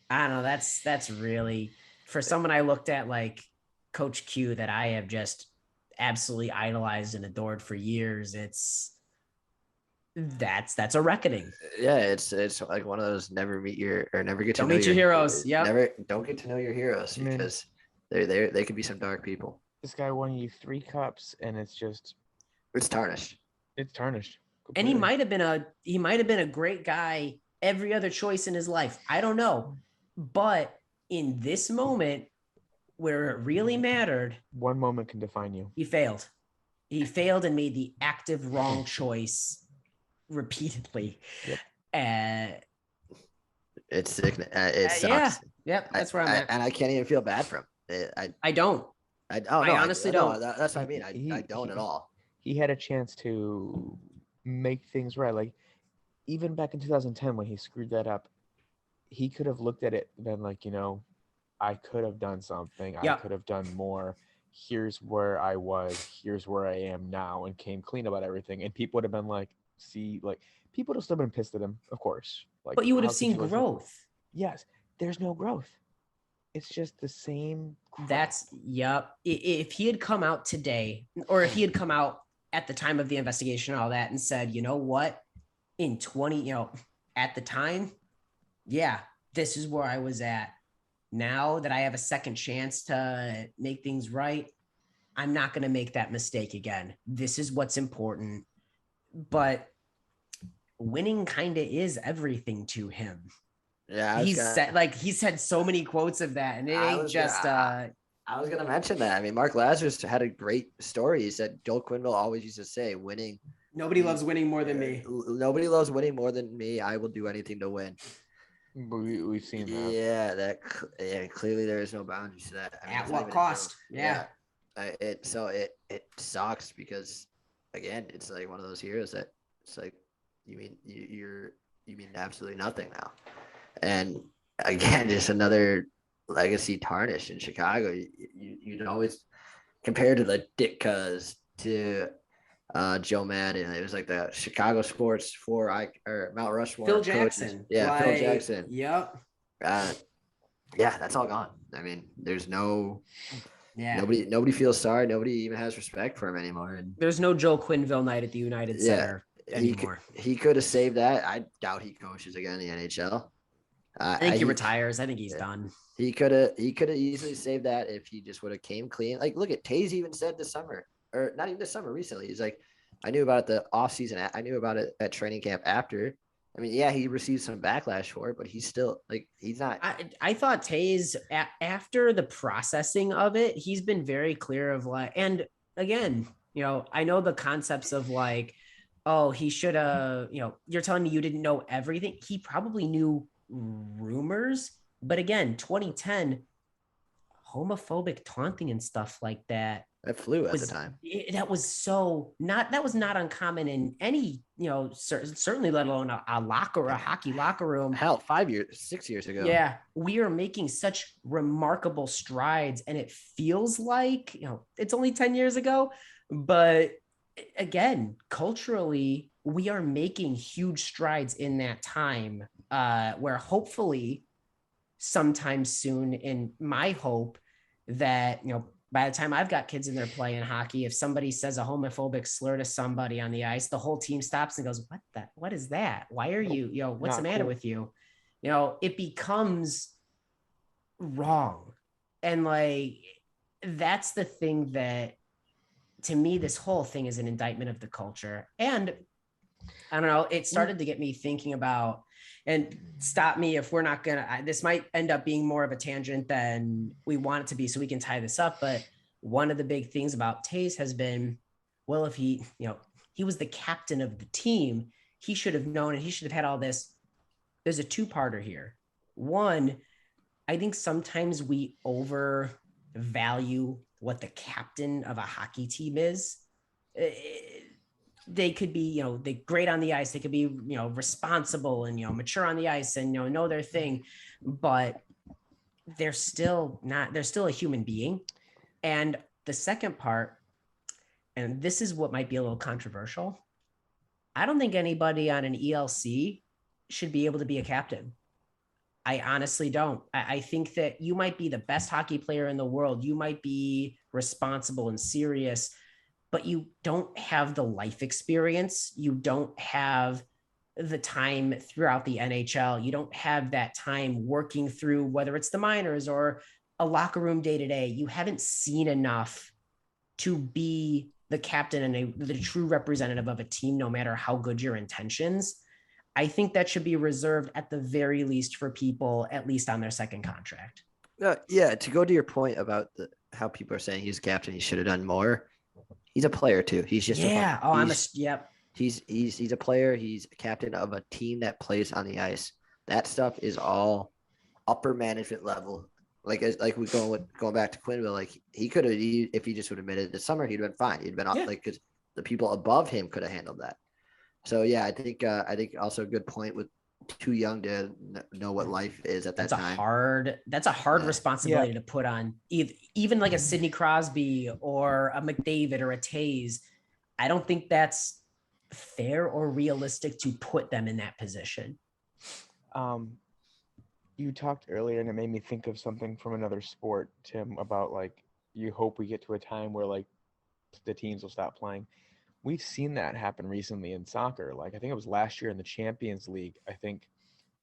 I don't know. That's really, for someone I looked at like Coach Q that I have just absolutely idolized and adored for years. That's a reckoning. Yeah, it's like one of those never get to don't know meet your heroes. Yeah, don't get to know your heroes because they could be some dark people. This guy won you 3 cups, and it's tarnished. It's tarnished. Completely. And he might have been a great guy every other choice in his life. I don't know, but in this moment where it really mattered, one moment can define you. He failed. He failed and made the active wrong choice repeatedly. Yep. It's sick. It sucks. Yep. That's where I'm at. And I can't even feel bad for him. I don't. I honestly don't. That's what I mean. I don't at all. He had a chance to make things right. Like even back in 2010 when he screwed that up, he could have looked at it and been like, I could have done something. I could have done more. Here's where I was. Here's where I am now, and came clean about everything. And people would have been like, people would have still been pissed at him, of course. Like, but you would have seen growth. Yes, there's no growth. It's just the same crap. If he had come out today, or if he had come out at the time of the investigation and all that and said, you know what, in 20, at the time, this is where I was at. Now that I have a second chance to make things right, I'm not going to make that mistake again. This is what's important. But winning kind of is everything to him. Yeah, he's said so many quotes of that, and it ain't just. I was gonna mention that. I mean, Mark Lazarus had a great story. He said Joel Quenneville always used to say, "Winning. Nobody loves winning more than me. Nobody loves winning more than me. I will do anything to win." We've seen that. Yeah, clearly there is no boundaries to that. At what cost? Yeah. It sucks because again, it's like one of those years that it's like you mean absolutely nothing now, and again, just another legacy tarnish in Chicago. You'd always compare to the Ditkas to Joe Madden. It was like the Chicago sports or Mount Rushmore. Phil coaches. Jackson. Yeah, Phil Jackson. Yep. Yeah, that's all gone. I mean, there's Yeah. nobody feels sorry. Nobody even has respect for him anymore. And there's no Joe Quenneville night at the United Center anymore. He could have saved that. I doubt he coaches again in the NHL. I think he retires. I think he's done. He could have easily saved that if he just would have came clean. Like, look at Taze even said this summer, or not even this summer, recently. He's like, I knew about it the offseason. I knew about it at training camp after. I mean, yeah, he received some backlash for it, but he's still like, he's not. I thought Taze, after the processing of it, he's been very clear of like, and again, I know the concepts of like, oh, he should have, you're telling me you didn't know everything. He probably knew rumors, but again, 2010, homophobic taunting and stuff like that. That flew at the time. That was not uncommon in any, certainly let alone a hockey locker room. Hell, 6 years ago. Yeah. We are making such remarkable strides, and it feels like, it's only 10 years ago, but again, culturally, we are making huge strides in that time, where hopefully sometime soon, in my hope that, by the time I've got kids in there playing hockey, if somebody says a homophobic slur to somebody on the ice, the whole team stops and goes, what is that? Why are you, what's the matter with you? It becomes wrong. And like, that's the thing that, to me, this whole thing is an indictment of the culture. And I don't know, it started to get me thinking about, and stop me if we're not gonna, this might end up being more of a tangent than we want it to be, so we can tie this up. But one of the big things about Taze has been, well, if he was the captain of the team, he should have known, and he should have had all this. There's a two-parter here. One, I think sometimes we overvalue what the captain of a hockey team is. They could be, they're great on the ice. They could be, responsible and, mature on the ice and, know their thing, but they're still a human being. And the second part, and this is what might be a little controversial, I don't think anybody on an ELC should be able to be a captain. I honestly don't. I think that you might be the best hockey player in the world. You might be responsible and serious, but you don't have the life experience. You don't have the time throughout the NHL. You don't have that time working through, whether it's the minors or a locker room day to day. You haven't seen enough to be the captain and the true representative of a team, no matter how good your intentions. I think that should be reserved at the very least for people, at least on their second contract. Yeah. To go to your point about how people are saying he's captain, he should have done more. He's a player too. He's just yep. He's a player. He's a captain of a team that plays on the ice. That stuff is all upper management level. Like we going back to Quenneville, like he could have, if he just would have admitted it this summer, he'd been fine. He'd been off, like, because the people above him could have handled that. So yeah, I think also a good point with too young to know what life is at that time. That's a hard responsibility to put on even like a Sidney Crosby or a McDavid or a Taze. I don't think that's fair or realistic to put them in that position. You talked earlier, and it made me think of something from another sport, Tim, about like, you hope we get to a time where like the teams will stop playing. We've seen that happen recently in soccer. Like, I think it was last year in the Champions League. I think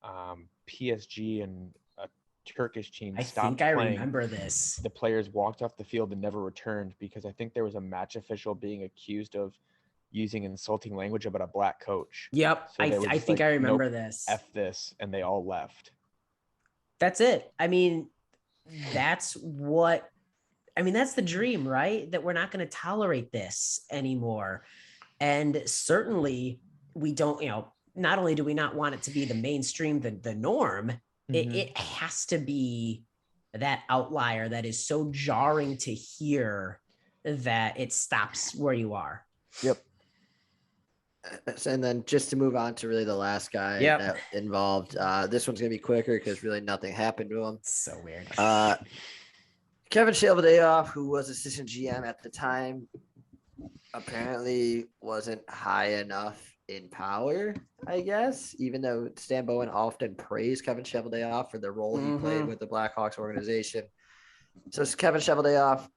PSG and a Turkish team stopped playing. I remember this. The players walked off the field and never returned because I think there was a match official being accused of using insulting language about a black coach. Yep. So I think I remember this. F this, and they all left. That's it. I mean, that's the dream, right? That we're not going to tolerate this anymore. And certainly we don't, not only do we not want it to be the mainstream, the norm, it has to be that outlier that is so jarring to hear that it stops where you are. Yep. And then just to move on to really the last guy that involved, this one's going to be quicker because really nothing happened to him. So weird. Kevin Cheveldayoff, who was assistant GM at the time, apparently wasn't high enough in power, I guess, even though Stan Bowen often praised Kevin Cheveldayoff for the role he played with the Blackhawks organization. So it's Kevin Cheveldayoff.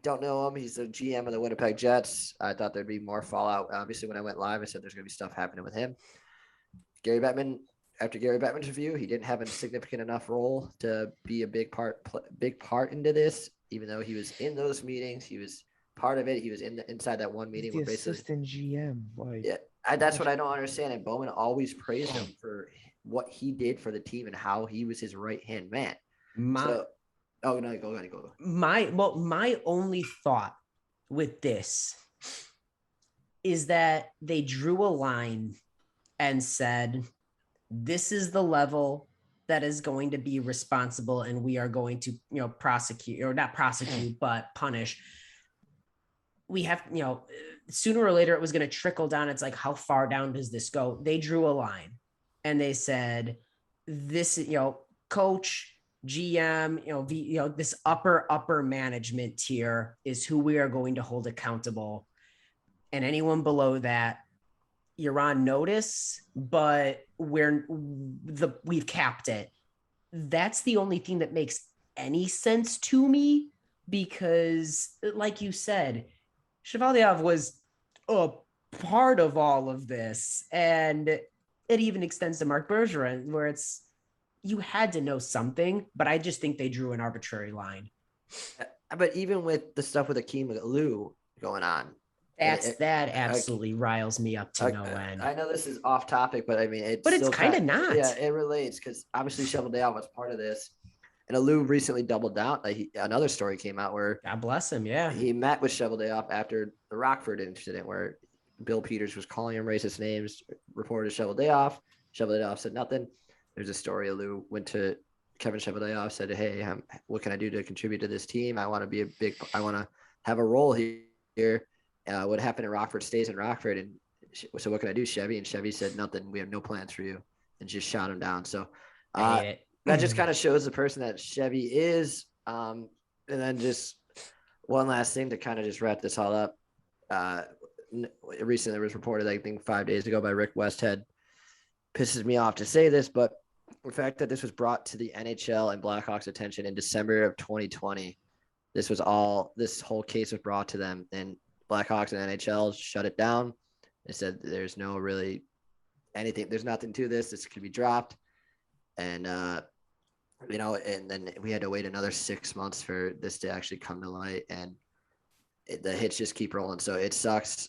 Don't know him. He's the GM of the Winnipeg Jets. I thought there'd be more fallout. Obviously, when I went live, I said there's going to be stuff happening with him. After Gary Bettman's review, he didn't have a significant enough role to be a big part into this, even though he was in those meetings. He was part of it. He was inside that one meeting. He's the assistant GM. That's what I don't understand. And Bowman always praised him for what he did for the team and how he was his right-hand man. Go. My only thought with this is that they drew a line and said, this is the level that is going to be responsible, and we are going to, prosecute, or not prosecute, but punish. We have, sooner or later it was going to trickle down. It's like, how far down does this go? They drew a line and they said, this, coach, GM, this upper management tier is who we are going to hold accountable. And anyone below that, you're on notice, but we've capped it. That's the only thing that makes any sense to me, because like you said, Cheveldayoff was a part of all of this. And it even extends to Marc Bergeron, where you had to know something, but I just think they drew an arbitrary line. But even with the stuff with Akeem Lou going on, that absolutely riles me up to no end. I know this is off topic, but I mean, it's kind of not. Yeah, it relates, because obviously Cheveldayoff was part of this, and Lou recently doubled down. Another story came out where, God bless him, yeah, he met with Cheveldayoff after the Rockford incident, where Bill Peters was calling him racist names, reported Cheveldayoff. Cheveldayoff said nothing. There's a story Lou went to Kevin Cheveldayoff, said, "Hey, what can I do to contribute to this team? I want to I want to have a role here. What happened in Rockford stays in Rockford. And so what can I do, Chevy?" And Chevy said, "Nothing. We have no plans for you," and just shot him down. So that just kind of shows the person that Chevy is. And then just one last thing to kind of just wrap this all up. Recently it was reported, I think 5 days ago, by Rick Westhead. Pisses me off to say this, but the fact that this was brought to the NHL and Blackhawks attention in December of 2020, this whole case was brought to them, and Blackhawks and NHL shut it down. They said there's no really anything, there's nothing to this. This could be dropped. And, and then we had to wait another 6 months for this to actually come to light, and the hits just keep rolling. So it sucks.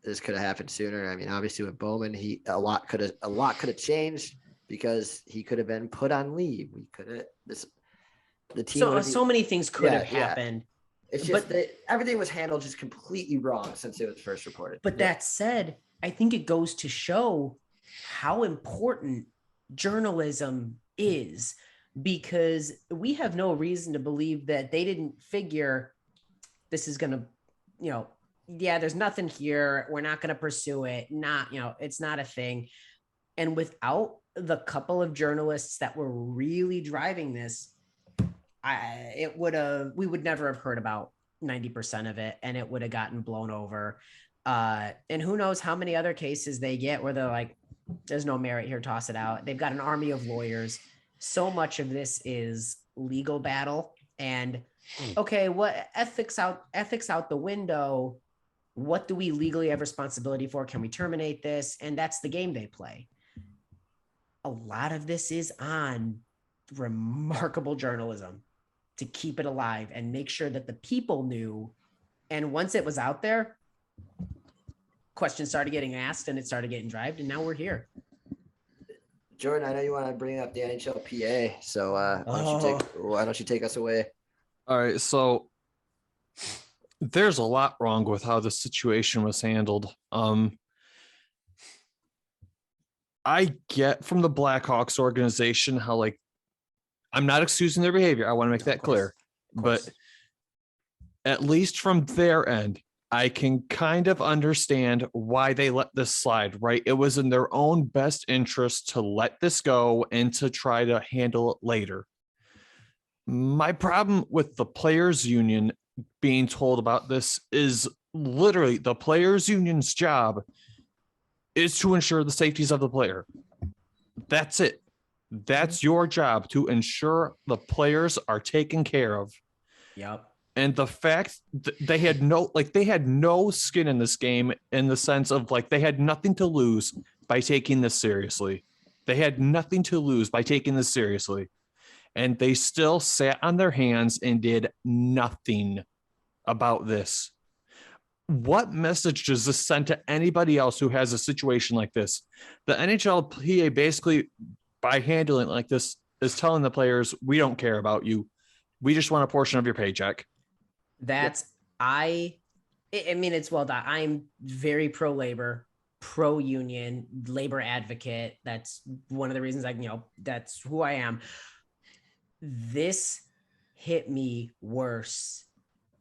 This could have happened sooner. I mean, obviously with Bowman, a lot could have changed, because he could have been put on leave. The team. So many things could have happened. It's just everything was handled just completely wrong since it was first reported. But that said, I think it goes to show how important journalism is, because we have no reason to believe that they didn't figure this is going to, there's nothing here. We're not going to pursue it. It's not a thing. And without the couple of journalists that were really driving this, we would never have heard about 90% of it, and it would have gotten blown over. And who knows how many other cases they get where they're like, there's no merit here, toss it out. They've got an army of lawyers. So much of this is legal battle, and okay, what ethics out the window. What do we legally have responsibility for? Can we terminate this? And that's the game they play. A lot of this is on remarkable journalism to keep it alive and make sure that the people knew. And once it was out there, questions started getting asked, and it started getting drived, and now we're here. Jordan, I know you want to bring up the NHLPA, so why don't you take us away? All right, so there's a lot wrong with how the situation was handled. I get from the Blackhawks organization how, I'm not excusing their behavior. I want to make that clear. But at least from their end, I can kind of understand why they let this slide, right? It was in their own best interest to let this go and to try to handle it later. My problem with the players union being told about this is literally the players union's job is to ensure the safeties of the player. That's it. That's your job, to ensure the players are taken care of. Yep. And the fact that they had no skin in this game, in the sense of like they had nothing to lose by taking this seriously. They had nothing to lose by taking this seriously. And they still sat on their hands and did nothing about this. What message does this send to anybody else who has a situation like this? The NHLPA basically, by handling it like this, is telling the players, we don't care about you. We just want a portion of your paycheck. I mean, it's well done. I'm very pro-labor, pro-union, labor advocate. That's one of the reasons that's who I am. This hit me worse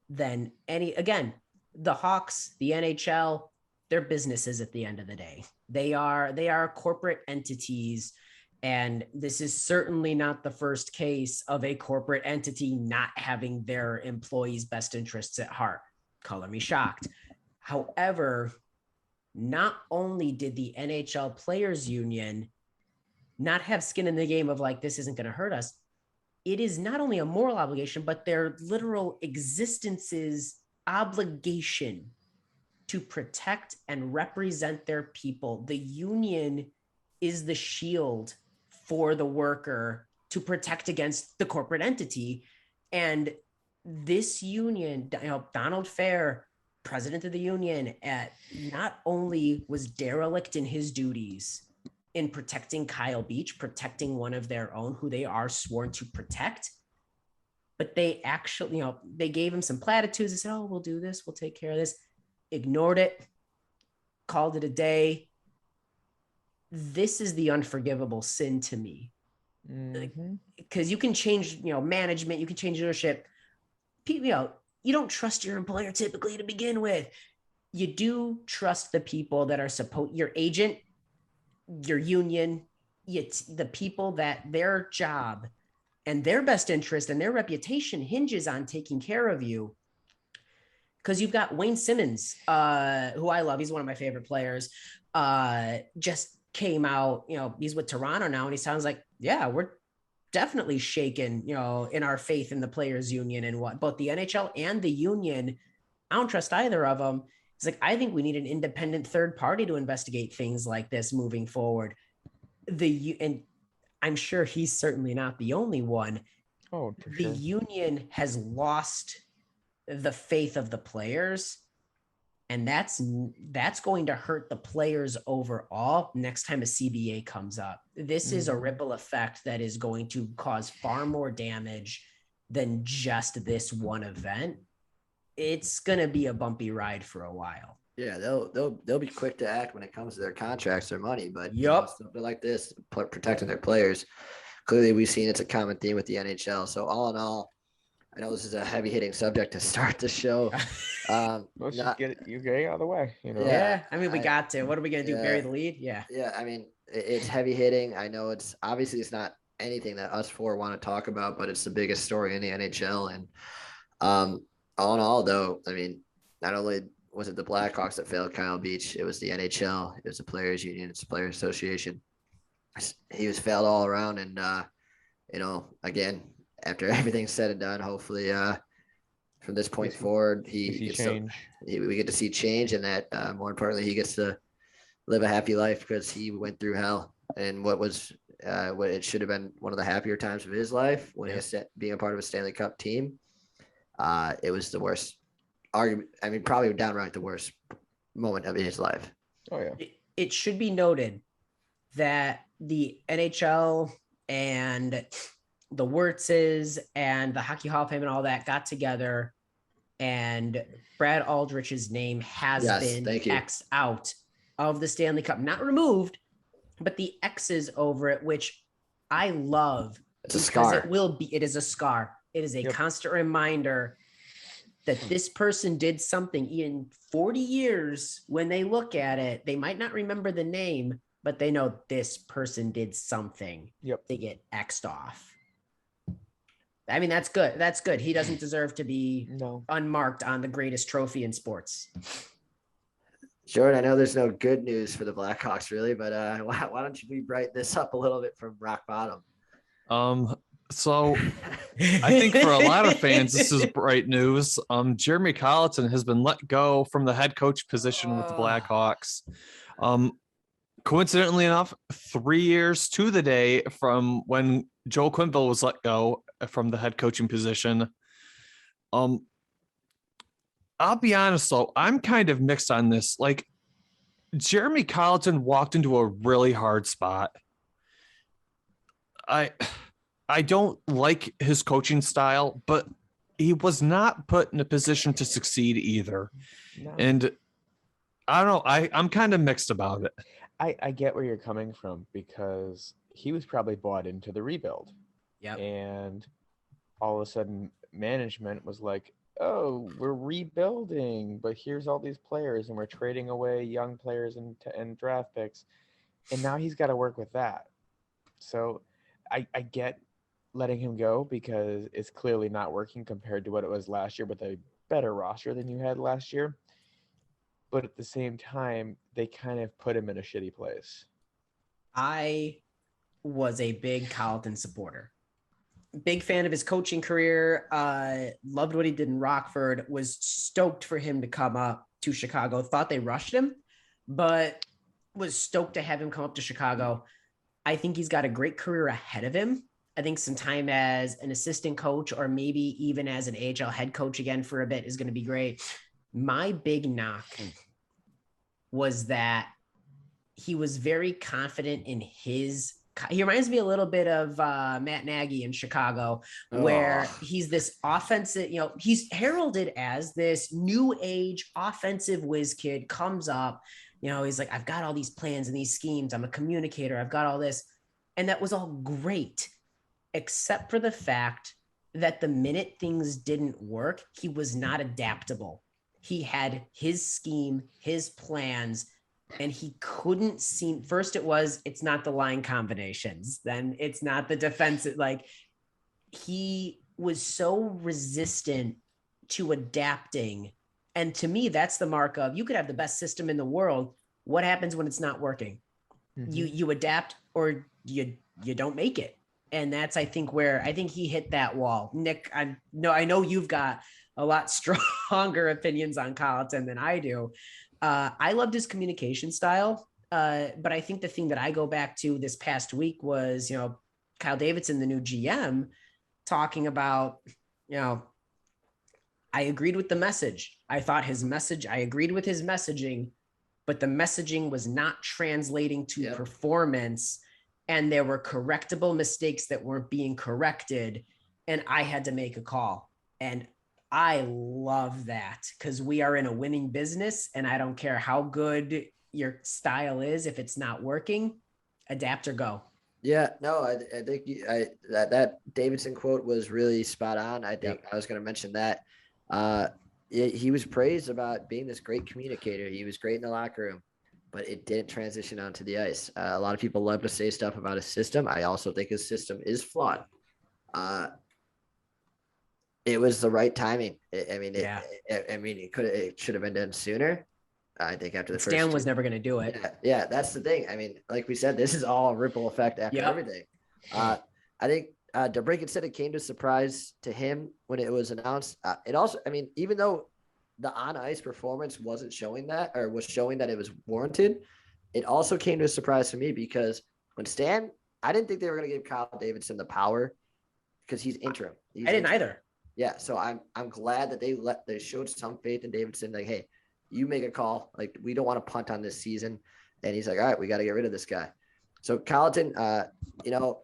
than again, the Hawks, the NHL, they're businesses at the end of the day. They are corporate entities. And this is certainly not the first case of a corporate entity not having their employees' best interests at heart. Color me shocked. However, not only did the NHL Players Union not have skin in the game of like, this isn't going to hurt us, it is not only a moral obligation, but their literal existence's obligation to protect and represent their people. The union is the shield for the worker to protect against the corporate entity. And this union, Donald Fair, president of the union, not only was derelict in his duties in protecting Kyle Beach, protecting one of their own who they are sworn to protect, but they actually, they gave him some platitudes and said, oh, we'll do this, we'll take care of this, ignored it, called it a day. This is the unforgivable sin to me. Because you can change, management, you can change leadership. You don't trust your employer typically to begin with. You do trust the people that are your agent, your union, the people that their job and their best interest and their reputation hinges on taking care of you. Because you've got Wayne Simmons, who I love. He's one of my favorite players. Just came out, he's with Toronto now, and he sounds like, yeah, we're definitely shaken, in our faith in the players union and what both the NHL and the union. I don't trust either of them. It's like, I think we need an independent third party to investigate things like this moving forward. And I'm sure he's certainly not the only one. Oh, for the sure. union has lost the faith of the players. And that's going to hurt the players overall next time a CBA comes up. This is a ripple effect that is going to cause far more damage than just this one event. It's going to be a bumpy ride for a while. Yeah, they'll be quick to act when it comes to their contracts, their money, but something like this, protecting their players. Clearly, we've seen it's a common theme with the NHL. So all in all, I know this is a heavy-hitting subject to start the show. Let's just get you getting out of the way. Yeah, I mean, we got to. What are we going to do? Bury the lead? Yeah. Yeah, I mean, it's heavy-hitting. I know it's not anything that us four want to talk about, but it's the biggest story in the NHL. And all in all, though, I mean, not only was it the Blackhawks that failed Kyle Beach, it was the NHL, it was the Players Union, it's the Players Association. He was failed all around, and again, after everything's said and done, hopefully from this point forward, we get to see change, and that more importantly, he gets to live a happy life because he went through hell, and what it should have been one of the happier times of his life when he was being a part of a Stanley Cup team. It was the worst argument. I mean, probably downright the worst moment of his life. Oh yeah. It should be noted that the NHL and the Wirtzes and the Hockey Hall of Fame and all that got together, and Brad Aldrich's name has been X'd out of the Stanley Cup, not removed, but the X's over it, which I love. It's a scar. It is a scar. It is a constant reminder that this person did something in 40 years. When they look at it, they might not remember the name, but they know this person did something. Yep. They get X'd off. I mean, that's good. That's good. He doesn't deserve to be unmarked on the greatest trophy in sports. Jordan, I know there's no good news for the Blackhawks really, but why don't we brighten this up a little bit from rock bottom? So I think for a lot of fans, this is bright news. Jeremy Colliton has been let go from the head coach position with the Blackhawks. Coincidentally enough, 3 years to the day from when Joe Quenneville was let go from the head coaching position. I'll be honest though, I'm kind of mixed on this. Like, Jeremy Colliton walked into a really hard spot. I don't like his coaching style, but he was not put in a position to succeed either. No. And I don't know. I'm kind of mixed about it. I get where you're coming from because he was probably bought into the rebuild. Yeah. And all of a sudden management was like, oh, we're rebuilding, but here's all these players and we're trading away young players and draft picks. And now he's got to work with that. So I get letting him go because it's clearly not working compared to what it was last year with a better roster than you had last year. But at the same time, they kind of put him in a shitty place. I was a big Colliton supporter. Big fan of his coaching career. Loved what he did in Rockford. Was stoked for him to come up to Chicago. Thought they rushed him, but was stoked to have him come up to Chicago. I think he's got a great career ahead of him. I think some time as an assistant coach or maybe even as an AHL head coach again for a bit is going to be great. My big knock was that he was very confident in his. He reminds me a little bit of Matt Nagy in Chicago, where he's this offensive, he's heralded as this new age offensive whiz kid, comes up, he's like, I've got all these plans and these schemes. I'm a communicator. I've got all this. And that was all great, except for the fact that the minute things didn't work, he was not adaptable. He had his scheme, his plans, and he couldn't seem. First, it's not the line combinations. Then it's not the defensive. Like, he was so resistant to adapting. And to me, that's the mark of, you could have the best system in the world. What happens when it's not working? Mm-hmm. You adapt or you don't make it. And that's, I think he hit that wall. Nick, I know you've got a lot stronger opinions on Colliton than I do. I loved his communication style. But I think the thing that I go back to this past week was, Kyle Davidson, the new GM, talking about, I agreed with the message. I agreed with his messaging, but the messaging was not translating to performance. And there were correctable mistakes that weren't being corrected. And I had to make a call. And I love that because we are in a winning business. And I don't care how good your style is. If it's not working, adapt or go. Yeah, no, I think that Davidson quote was really spot on. I think I was going to mention that. He was praised about being this great communicator. He was great in the locker room, but it didn't transition onto the ice. A lot of people love to say stuff about his system. I also think his system is flawed. It was the right timing. It should have been done sooner. I think after the Stan was never going to do it. Yeah, that's the thing. I mean, like we said, this is all a ripple effect after everything. I think DeBrincat said it came to surprise to him when it was announced. It also, even though the on-ice performance wasn't showing that, or was showing that it was warranted, it also came to a surprise to me because when Stan, I didn't think they were going to give Kyle Davidson the power because he's interim. I didn't either. Yeah, so I'm glad that they showed some faith in Davidson. Like, hey, you make a call. Like, we don't want to punt on this season. And he's like, all right, we got to get rid of this guy. So Colliton, I know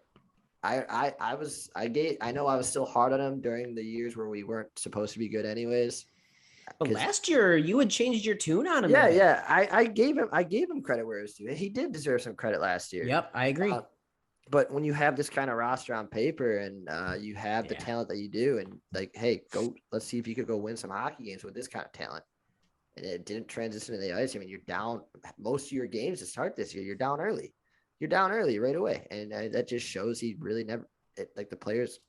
I was still hard on him during the years where we weren't supposed to be good anyways. But last year you had changed your tune on him. Yeah. I gave him credit where it was due. He did deserve some credit last year. Yep, I agree. But when you have this kind of roster on paper and you have the talent that you do, and like, hey, let's see if you could go win some hockey games with this kind of talent. And it didn't transition to the ice. I mean, you're down most of your games to start this year. You're down early. You're down early right away. And that just shows he really never, like the players,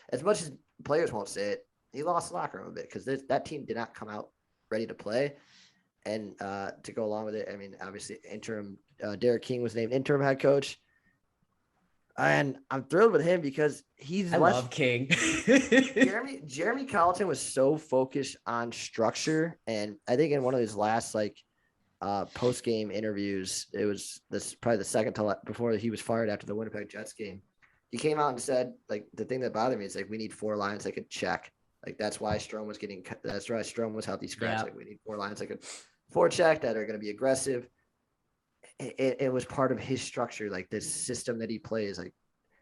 as much as players won't say it, he lost the locker room a bit because that team did not come out ready to play. And to go along with it, I mean, obviously interim, Derek King was named interim head coach. And I'm thrilled with him because I love King. Jeremy Colliton was so focused on structure. And I think in one of his last post-game interviews, it was probably the second to before he was fired after the Winnipeg Jets game. He came out and said, like, the thing that bothered me is like, we need 4 lines that could check. Like, that's why Strome was healthy scratch. Like, we need 4 lines that could forecheck that are going to be aggressive. It was part of his structure, like this system that he plays. Like,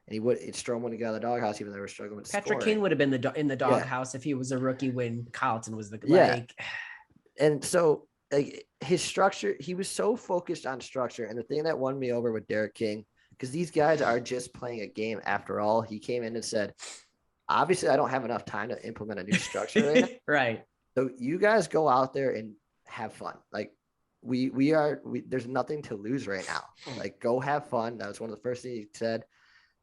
and Strome wouldn't get out of the doghouse even though they were struggling with Patrick scoring. King would have been in the doghouse if he was a rookie when Colliton was And so like his structure, he was so focused on structure. And the thing that won me over with Derek King, because these guys are just playing a game after all. He came in and said, obviously, I don't have enough time to implement a new structure right now. Right. So you guys go out there and have fun. Like, there's nothing to lose right now. Like, go have fun. That was one of the first things he said.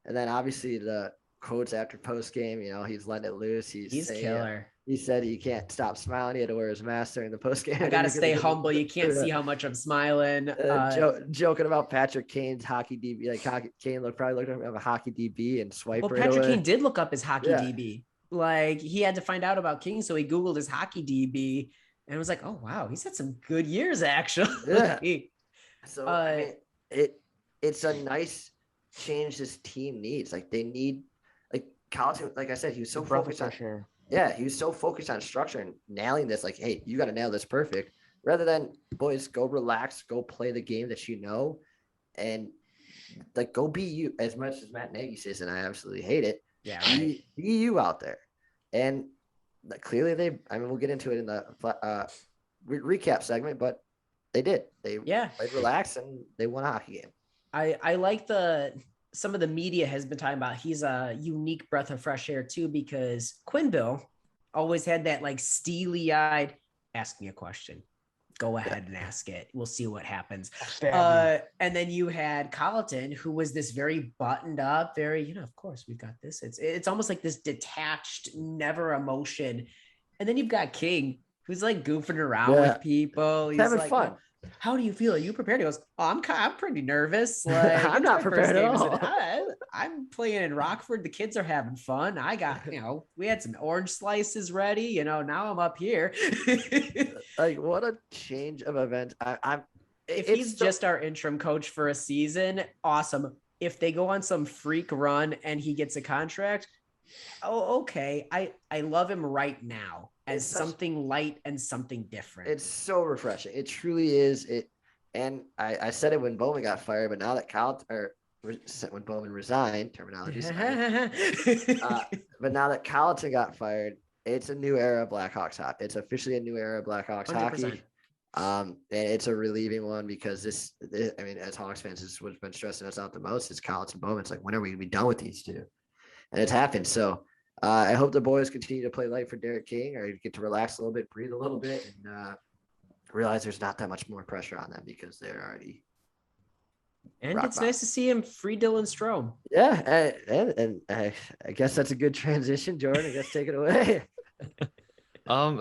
And then obviously the quotes after post game, he's letting it loose. He's saying, killer. He said he can't stop smiling. He had to wear his mask during the post game. I gotta stay humble. You can't see how much I'm smiling. Joking about Patrick Kane's hockey DB. Like Kane probably looked at him as a hockey DB and swiped. Well, Patrick Kane did look up his hockey DB. Like, he had to find out about King, so he Googled his hockey DB. And it was like, oh, wow, he's had some good years, actually. Yeah. So, I mean, it's a nice change this team needs. Like, they need, like, Colliton, like I said, he was so focused on sure. Yeah, he was so focused on structure and nailing this. Like, hey, you got to nail this perfect. Rather than, boys, go relax, go play the game that you know, and, like, go be you. As much as Matt Nagy says, and I absolutely hate it, be you out there. And clearly we'll get into it in the recap segment, but they did. They played relaxed and they won a hockey game. I like some of the media has been talking about he's a unique breath of fresh air too, because Quenneville always had that like steely-eyed, ask me a question. Go ahead and ask it. We'll see what happens. And then you had Colliton, who was this very buttoned up, very, of course we've got this. It's almost like this detached, never emotion. And then you've got King, who's like goofing around with people. He's having like, fun. How do you feel? Are you prepared? He goes, I'm pretty nervous. Like, I'm not prepared at all. I'm playing in Rockford. The kids are having fun. I got, we had some orange slices ready. Now I'm up here. Like, what a change of events. If he's just our interim coach for a season, awesome. If they go on some freak run and he gets a contract, okay. I love him right now as something light and something different. It's so refreshing. It truly is. And I said it when Bowman got fired, but now that when Bowman resigned, terminology. But now that Colliton got fired, it's a new era of Blackhawks hockey. It's officially a new era of Blackhawks 100%. Hockey. And it's a relieving one because this, as Hawks fans, this is what's been stressing us out the most is Colliton Bowman. It's like, when are we going to be done with these two? And it's happened. So I hope the boys continue to play light for Derek King, or get to relax a little bit, breathe a little bit, and realize there's not that much more pressure on them because they're already. And it's nice to see him free Dylan Strome. Yeah, and I guess that's a good transition, Jordan. I guess take it away.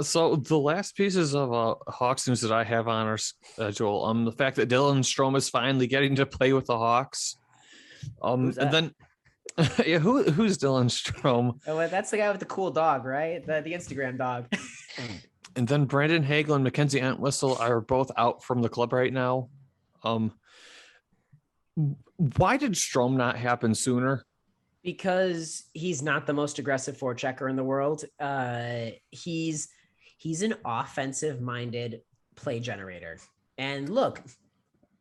So the last pieces of Hawks news that I have on our schedule, the fact that Dylan Strome is finally getting to play with the Hawks. And then. Yeah, who's Dylan Strome? Oh, well, that's the guy with the cool dog, right? The Instagram dog. And then Brandon Hagel and Mackenzie Entwistle are both out from the club right now. Why did Strome not happen sooner? Because he's not the most aggressive forechecker in the world. He's an offensive-minded play generator. And look,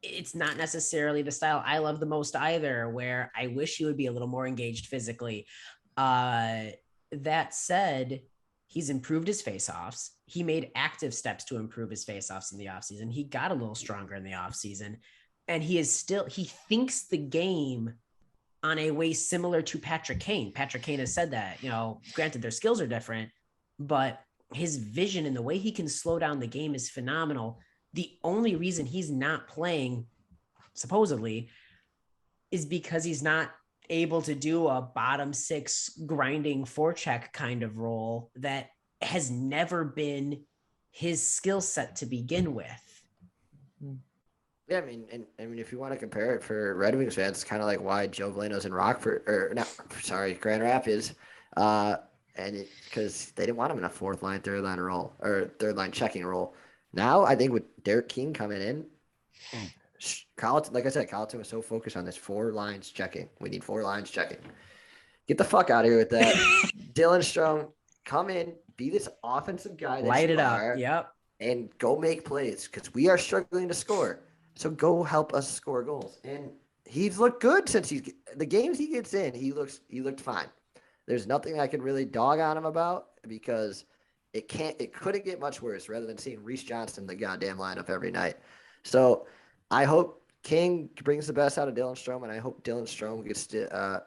it's not necessarily the style I love the most either, where I wish he would be a little more engaged physically. That said, he's improved his faceoffs. He made active steps to improve his faceoffs in the offseason. He got a little stronger in the offseason, and he thinks the game on a way similar to Patrick Kane. Patrick Kane has said that, granted their skills are different, but his vision and the way he can slow down the game is phenomenal. The only reason he's not playing, supposedly, is because he's not able to do a bottom six grinding forecheck kind of role that has never been his skill set to begin with. Yeah, I mean, if you want to compare it for Red Wings fans, it's kind of like why Joe Veleno's in Grand Rapids, and because they didn't want him in a fourth line, third line role or third line checking role. Now I think with Derek King coming in, Colliton, like I said, Colliton was so focused on this 4 lines checking. We need 4 lines checking. Get the fuck out of here with that. Dylan Strome, come in, be this offensive guy. Light it up. Yep. And go make plays because we are struggling to score. So go help us score goals. And he's looked good since the games he gets in. He looked fine. There's nothing I can really dog on him about because it couldn't get much worse rather than seeing Reese Johnson in the goddamn lineup every night. So I hope King brings the best out of Dylan Strome, and I hope Dylan Strome gets to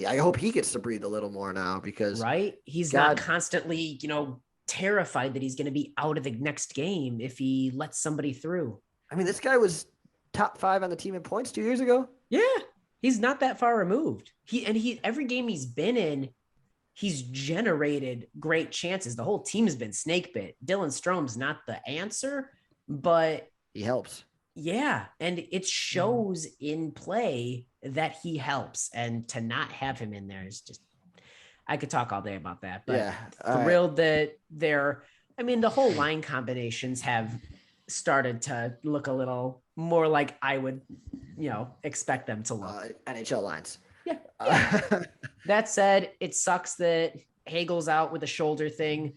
I hope he gets to breathe a little more now because he's not constantly, terrified that he's going to be out of the next game if he lets somebody through. I mean, this guy was top 5 on the team in points 2 years ago. Yeah, he's not that far removed. Every game he's been in, he's generated great chances. The whole team has been snake bit. Dylan Strome's not the answer, but he helps. Yeah, and it shows in play that he helps, and to not have him in there is just, I could talk all day about that, but thrilled that the whole line combinations have started to look a little more like I would, expect them to look. NHL lines. Yeah. That said, it sucks that Hagel's out with a shoulder thing.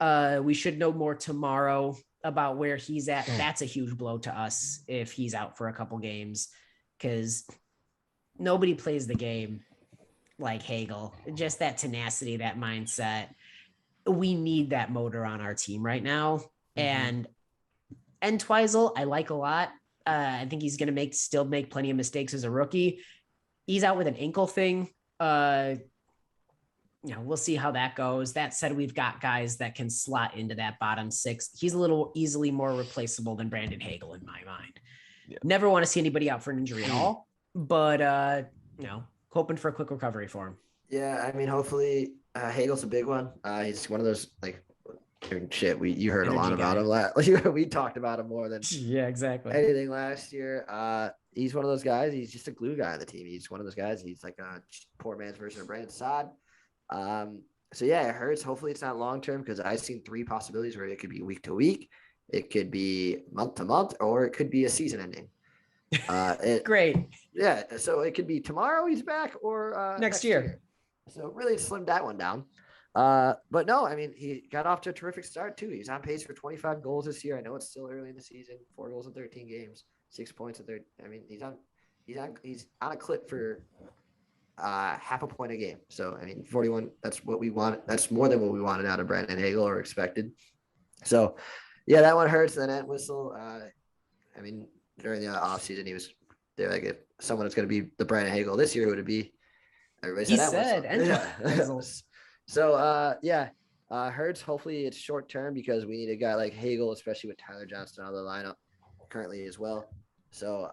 We should know more tomorrow about where he's at. That's a huge blow to us if he's out for a couple games, because nobody plays the game like Hagel. Just that tenacity, that mindset. We need that motor on our team right now. And Twizel, I like a lot. I think he's going to still make plenty of mistakes as a rookie. He's out with an ankle thing. We'll see how that goes. That said, we've got guys that can slot into that bottom 6. He's a little easily more replaceable than Brandon Hagel in my mind. Yeah. Never want to see anybody out for an injury at all, but hoping for a quick recovery for him. Yeah, I mean, hopefully Hagel's a big one. He's one of those you heard a lot about him. We talked about him more than anything last year. He's one of those guys. He's just a glue guy on the team. He's one of those guys. He's like a poor man's version of Brandon Saad. So yeah, it hurts. Hopefully it's not long-term because I've seen 3 possibilities where it could be week to week, it could be month to month, or it could be a season ending. Great. Yeah. So it could be tomorrow he's back or next year. So really slimmed that one down. But no, I mean, he got off to a terrific start too. He's on pace for 25 goals this year. I know it's still early in the season, 4 goals in 13 games, 6 points in 30. I mean, he's on a clip for half a point a game. So, I mean, 41, that's what we want. That's more than what we wanted out of Brandon Hagel or expected. So, yeah, that one hurts. Then Entwistle, I mean, during the offseason, they're like, if someone is going to be the Brandon Hagel this year, who would it be? Everybody said Entwistle. So, hurts. Hopefully it's short term because we need a guy like Hagel, especially with Tyler Johnston out of the lineup currently as well. So,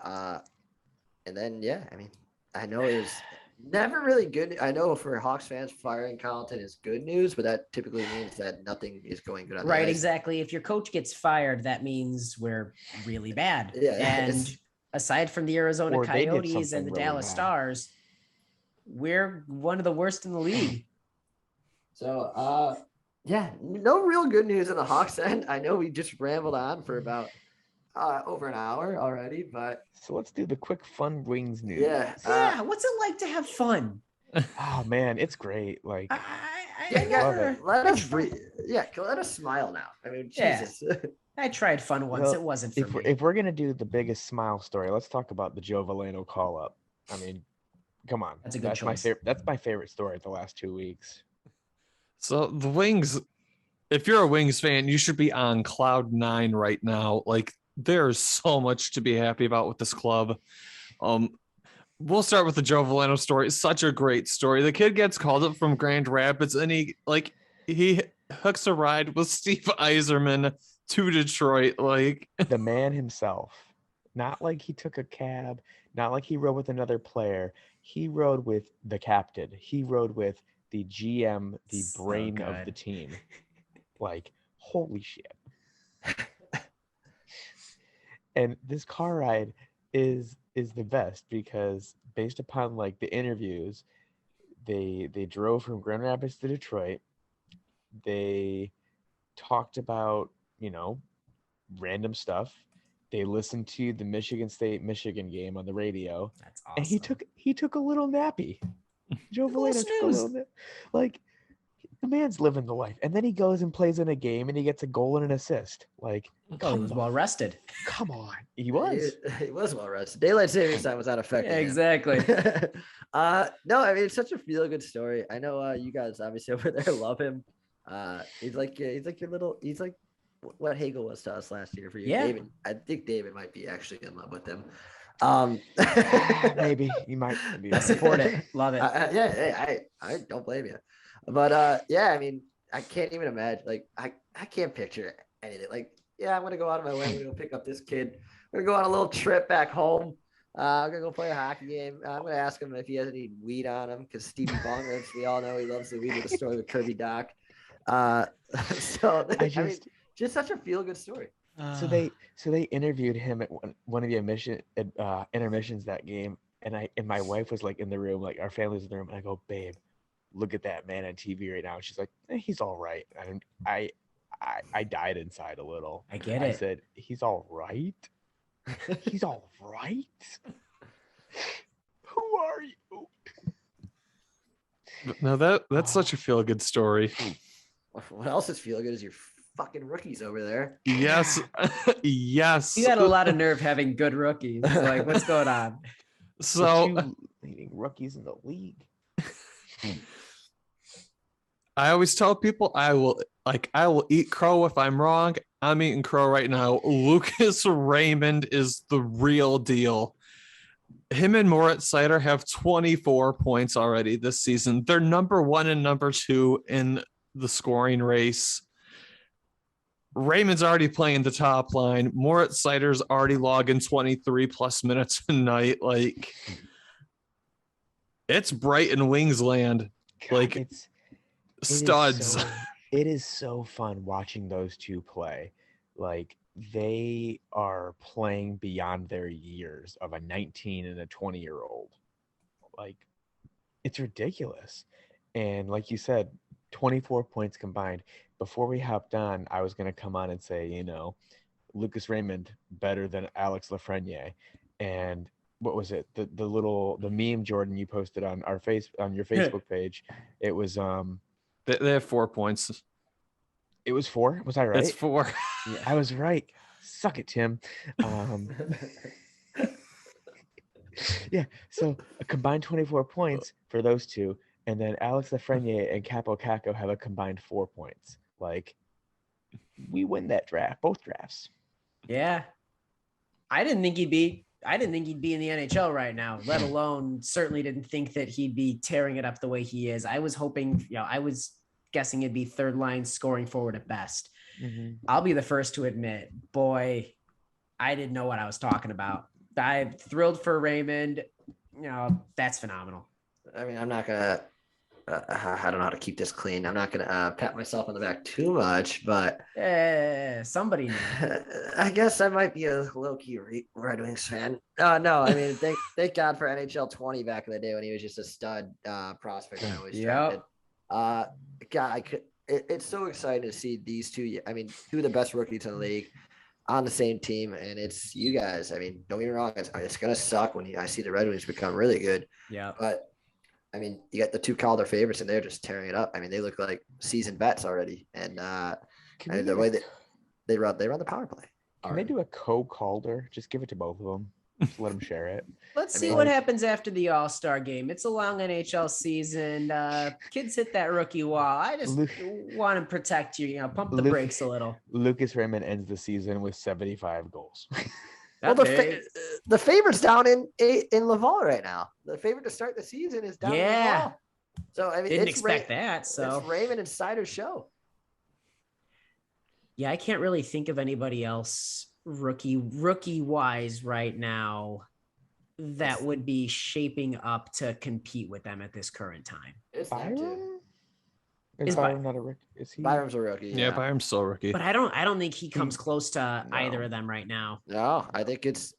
and then, I mean, I know it was never really good. I know for Hawks fans, firing Colliton is good news, but that typically means that nothing is going good on the ice. Exactly. If your coach gets fired, that means we're really bad. Yeah, and aside from the Arizona Coyotes and the really Dallas Stars, we're one of the worst in the league. So, no real good news in the Hawks end. I know we just rambled on for about over an hour already, but so let's do the quick fun Wings news. Yeah. What's it like to have fun? Oh man, it's great. Like let us breathe. Let us smile now. I mean, Jesus. I tried fun once. It wasn't for me. If we're gonna do the biggest smile story, let's talk about the Joe Veleno call up. I mean, come on. That's a good choice. That's my favorite story of the last 2 weeks. So the Wings, if you're a Wings fan, you should be on cloud 9 right now. Like, there's so much to be happy about with this club. we'll start with the Joe Veleno story. It's such a great story. The kid gets called up from Grand Rapids, and he hooks a ride with Steve Yzerman to Detroit. Like The man himself. Not like he took a cab, not like he rode with another player. He rode with the captain. He rode with the GM, the So brain of good. the team. Like, holy shit. And this car ride is the best because based upon like the interviews, they drove from Grand Rapids to Detroit. They talked about, random stuff. They listened to the Michigan game on the radio, That's awesome. and he took a little nappy. Joe Little Veleno took a little nap. Like, the man's living the life, and then he goes and plays in a game, and he gets a goal and an assist. Like, Oh, he was well rested. come on, he was. He was well rested. Daylight savings time was not affecting Yeah, him. exactly. No, I mean, it's such a feel good story. I know you guys obviously over there love him. He's like what Hagel was to us last year for you. Yeah. David, I think David might be actually in love with him. Maybe you might be. I support it. Love it. I don't blame you. But yeah, I mean, I can't even imagine. Like, I can't picture anything. Like, yeah, I'm gonna go out of my way. I'm gonna go pick up this kid. We're gonna go on a little trip back home. I'm gonna go play a hockey game. I'm gonna ask him if he has any weed on him because Stevie Bong, we all know he loves the weed with the story with Kirby Doc. So I mean, just such a feel good story. So they interviewed him at one of the intermissions that game, and my wife was like in the room, like our family's in the room, and I go, babe, look at that man on TV right now. And she's like, he's all right. And I died inside a little. I get I it. said, he's all right. He's all right. Who are you? no, that's such a feel good story. What else is feel good is your fucking rookies over there. Yes, yes. You got a lot of nerve having good rookies. Like, what's going on? So The two leading rookies in the league. I always tell people I will eat crow if I'm wrong. I'm eating crow right now. Lucas Raymond is the real deal. Him and Moritz Seider have 24 points already this season. They're number 1 and number 2 in the scoring race. Raymond's already playing the top line. Moritz Seider's already logging 23 plus minutes a night. Like, it's bright in Wingsland. God, Like, studs. It is so fun watching those two play. Like, they are playing beyond their years of a 19 and a 20-year-old. Like, it's ridiculous. And like you said, 24 points combined. Before we hopped on, I was going to come on and say, Lucas Raymond better than Alex Lafreniere. And what was it? The meme, Jordan, you posted on your Facebook page. It was They have 4 points. It was 4. Was I right? It's 4. Yeah, I was right. Suck it, Tim. Yeah. So a combined 24 points for those two, and then Alex Lafreniere and Capo Caco have a combined 4 points. Like, we win that draft, both drafts. Yeah. I didn't think he'd be in the NHL right now, let alone certainly didn't think that he'd be tearing it up the way he is. I was hoping, I was guessing it'd be third line scoring forward at best. Mm-hmm. I'll be the first to admit, boy, I didn't know what I was talking about. I'm thrilled for Raymond. That's phenomenal. I mean, I'm not gonna. I don't know how to keep this clean. I'm not gonna pat myself on the back too much, but somebody knew. I guess I might be a low-key Red Wings fan. No, I mean, thank God for NHL 20 back in the day when he was just a stud prospect. I always drafted. God, it's so exciting to see these two. I mean, two of the best rookies in the league on the same team, and it's you guys. I mean, don't get me wrong. It's gonna suck when I see the Red Wings become really good. Yeah, but I mean, you got the two Calder favorites, and they're just tearing it up. I mean, they look like seasoned vets already, and the way that they run the power play. Can they do a co-Calder? Just give it to both of them. Just let them share it. Let's see what happens after the All-Star game. It's a long NHL season. Kids hit that rookie wall. I just want to protect you. Pump the brakes a little. Lucas Raymond ends the season with 75 goals. Well, the favorite's down in Laval right now. The favorite to start the season is down in Laval. So I mean, didn't expect that. So it's Raymond and Seider's show. Yeah, I can't really think of anybody else rookie wise right now that would be shaping up to compete with them at this current time. It's Byram? Is Byram not a rookie? Is he? Byram's a rookie. Yeah, Byram's still a rookie. But I don't think he comes close to No. either of them right now. No, I think it's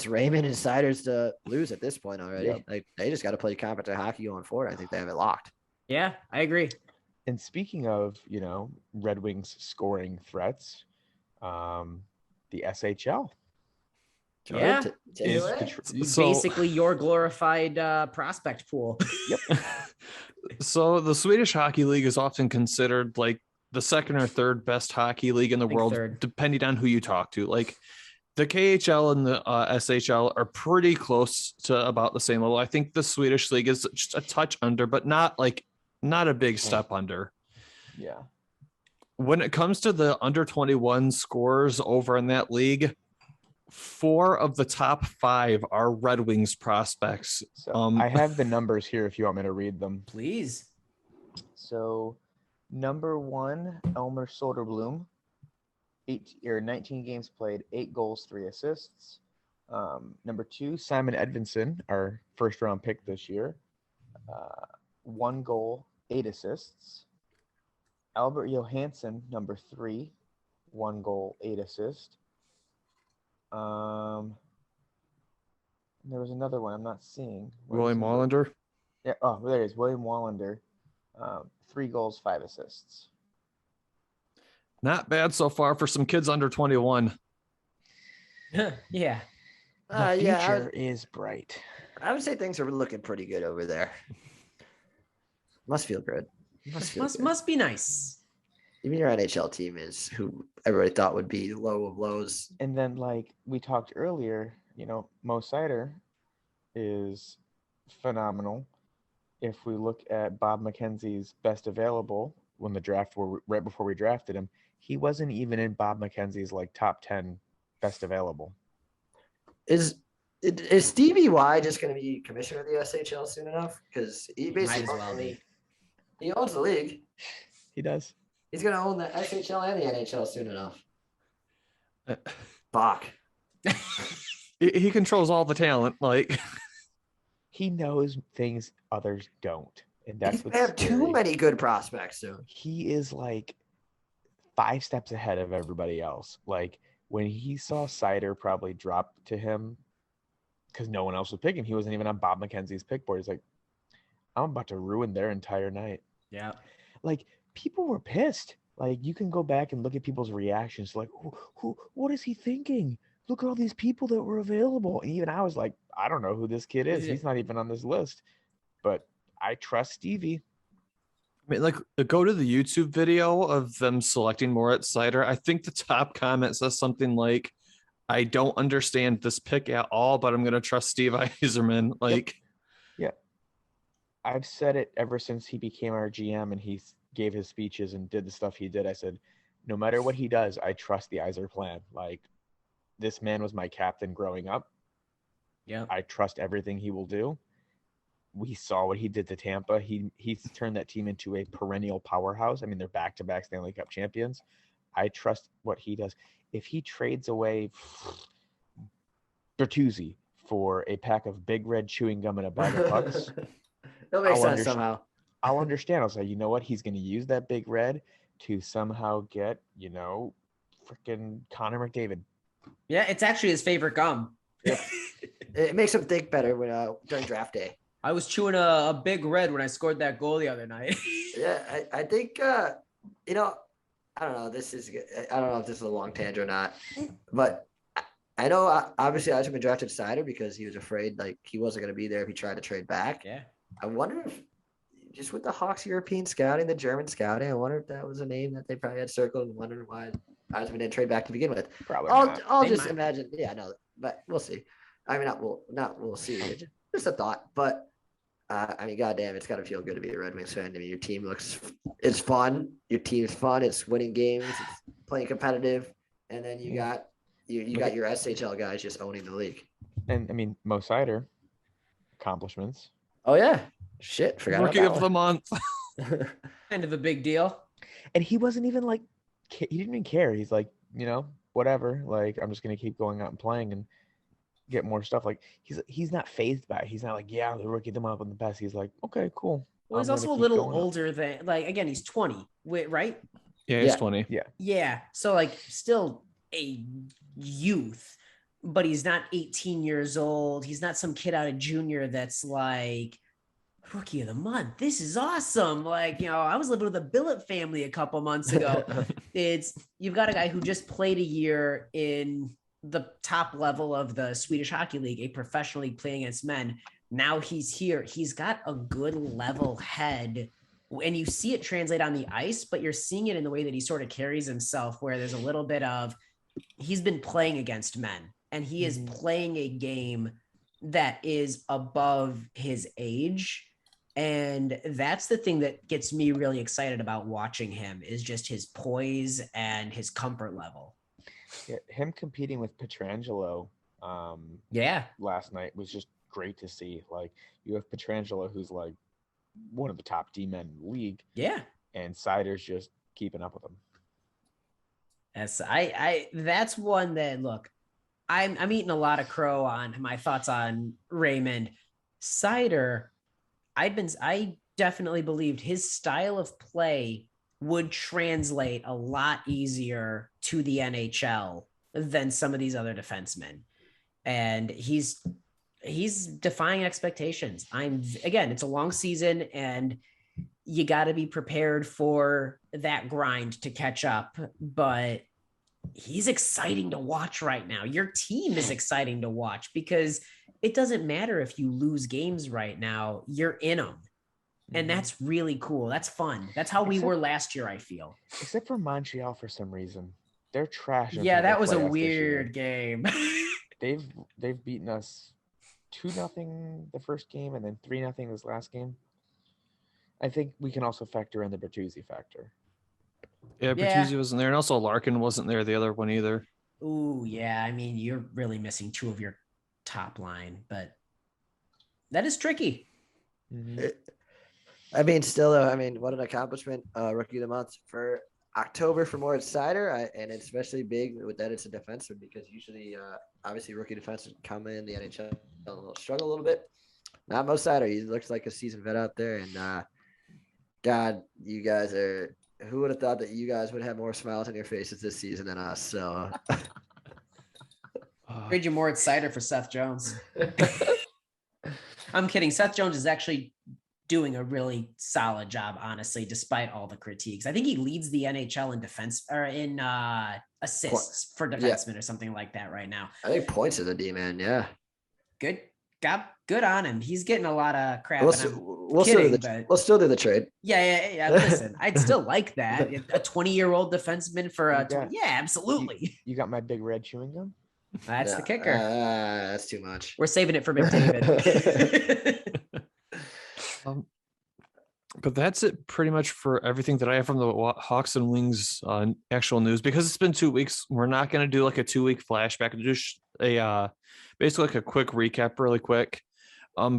Raymond and Seider's to lose at this point already. Yep. Like they just got to play competent hockey going forward. I think they have it locked. Yeah, I agree. And speaking of, Red Wings scoring threats, the SHL. Yeah. is Taylor? the tr- Basically your glorified prospect pool. Yep. So the Swedish Hockey League is often considered like the second or third best hockey league in the think world, third. depending on who you talk to. Like the KHL and the SHL are pretty close to about the same level. I think the Swedish league is just a touch under, but not a big step under. Yeah. When it comes to the under 21 scores over in that league, 4 of the top 5 are Red Wings prospects. So I have the numbers here if you want me to read them. Please. So number 1, Elmer Soderblom, 19 games played, 8 goals, 3 assists. Number 2, Simon Edvinsson, our first round pick this year, 1 goal, 8 assists. Albert Johansson, number 3, 1 goal, 8 assists. There was another one I'm not seeing. William Wallander. Yeah. Oh, there he is. William Wallander. 3 goals, 5 assists. Not bad so far for some kids under 21. Yeah. The future is bright. I would say things are looking pretty good over there. Must feel good. Must be nice. Even your NHL team is who everybody thought would be low of lows. And then, like we talked earlier, Mo Seider is phenomenal. If we look at Bob McKenzie's best available when the draft were right before we drafted him, he wasn't even in Bob McKenzie's top 10 best available. Is Stevie Y just going to be commissioner of the SHL soon enough? Because he basically Might as well be. He owns the league. He does. He's going to own the SHL and the NHL soon enough. Fuck. He controls all the talent. Like He knows things others don't. And that's They have too many good prospects soon. He is 5 steps ahead of everybody else. Like when he saw Seider probably drop to him because no one else was picking, he wasn't even on Bob McKenzie's pick board. He's like, I'm about to ruin their entire night. Yeah. People were pissed. You can go back and look at people's reactions. What is he thinking? Look at all these people that were available. And even I was like, I don't know who this kid is. He's not even on this list. But I trust Stevie. I mean, go to the YouTube video of them selecting Moritz Seider. I think the top comment says something like, I don't understand this pick at all, but I'm going to trust Steve Yzerman. Yeah. I've said it ever since he became our GM and he gave his speeches and did the stuff he did. I said, no matter what he does, I trust the Yzer plan. This man was my captain growing up. Yeah. I trust everything he will do. We saw what he did to Tampa. He's turned that team into a perennial powerhouse. I mean, they're back-to-back Stanley Cup champions. I trust what he does. If he trades away Bertuzzi for a pack of Big Red chewing gum and a bag of pucks, That makes sense somehow. I'll understand. I'll say, you know what? He's going to use that Big Red to somehow get, freaking Connor McDavid. Yeah, it's actually his favorite gum. It makes him think better during draft day. I was chewing a Big Red when I scored that goal the other night. Yeah, I think I don't know. I don't know if this is a long tangent or not, but I know obviously Yzerman drafted Seider because he was afraid he wasn't going to be there if he tried to trade back. Yeah. I wonder if just with the Hawks European scouting, the German scouting, I wonder if that was a name that they probably had circled and wondering why Yzerman didn't trade back to begin with. Probably not. I'll They just might. imagine. Yeah, no, but we'll see. I mean, we'll see. Just a thought, but goddamn, it's got to feel good to be a Red Wings fan. I mean, your team it's fun. Your team's fun. It's winning games. It's playing competitive. And then you got you got your SHL guys just owning the league. And I mean, Mo Seider, accomplishments. Oh yeah, shit, forgot Rookie about of that the month. Kind of a big deal. And he wasn't even like, he didn't even care. He's like, whatever. Like, I'm just gonna keep going out and playing and get more stuff. Like, he's not phased by it. He's not like, yeah, the rookie of the month, I'm the best. He's like, okay, cool. Well, he's I'm also a gonna keep little going up. older than, like, again, he's 20, right? Yeah, he's Yeah. 20. Yeah. So, like, still a youth, but he's not 18 years old. He's not some kid out of junior that's like, rookie of the month. This is awesome. Like, I was living with a billet family a couple months ago. You've got a guy who just played a year in the top level of the Swedish Hockey League, a professional league playing against men. Now he's here. He's got a good level head, and you see it translate on the ice, but you're seeing it in the way that he sort of carries himself, where there's a little bit of, he's been playing against men, and he is playing a game that is above his age. And that's the thing that gets me really excited about watching him, is just his poise and his comfort level. Yeah, him competing with Pietrangelo last night was just great to see. Like, you have Pietrangelo, who's like one of the top D-men in the league. Yeah. And Seider's just keeping up with him. Yes, that's one that, look, I'm eating a lot of crow on my thoughts on Raymond. Seider, I definitely believed his style of play would translate a lot easier to the NHL than some of these other defensemen. And he's defying expectations. Again, it's a long season, and you got to be prepared for that grind to catch up, but he's exciting to watch right now. Your team is exciting to watch, because it doesn't matter if you lose games right now, you're in them. And that's really cool. That's fun. That's how we were last year, I feel. Except for Montreal, for some reason. They're trash. Yeah, that was a weird game. They've beaten us 2-0 the first game, and then 3-0 this last game. I think we can also factor in the Bertuzzi factor. Yeah, Bertuzzi wasn't there, and also Larkin wasn't there the other one either. Ooh, yeah. I mean, you're really missing two of your top line, but that is tricky. I mean, still though, what an accomplishment, rookie of the month for October for Moritz Seider, and it's especially big with that it's a defenseman, because usually, obviously, rookie defensemen come in the NHL and struggle a little bit. Not Mo Seider. He looks like a seasoned vet out there, and God, you guys are. Who would have thought that you guys would have more smiles on your faces this season than us? So, trade you Moritz Seider for Seth Jones. I'm kidding. Seth Jones is actually doing a really solid job, honestly, despite all the critiques. I think he leads the NHL in defense, or in assists for defensemen or something like that right now. I think points is a D-man. Yeah. Good on him. He's getting a lot of crap. We'll still do the trade. Yeah. Listen, I'd still like that. A 20-year-old defenseman for absolutely. You got my big red chewing gum? That's the kicker. That's too much. We're saving it for McDavid. But that's it pretty much for everything that I have from the Hawks and Wings actual news, because it's been 2 weeks. We're not going to do like a 2-week flashback, just basically like a quick recap really quick.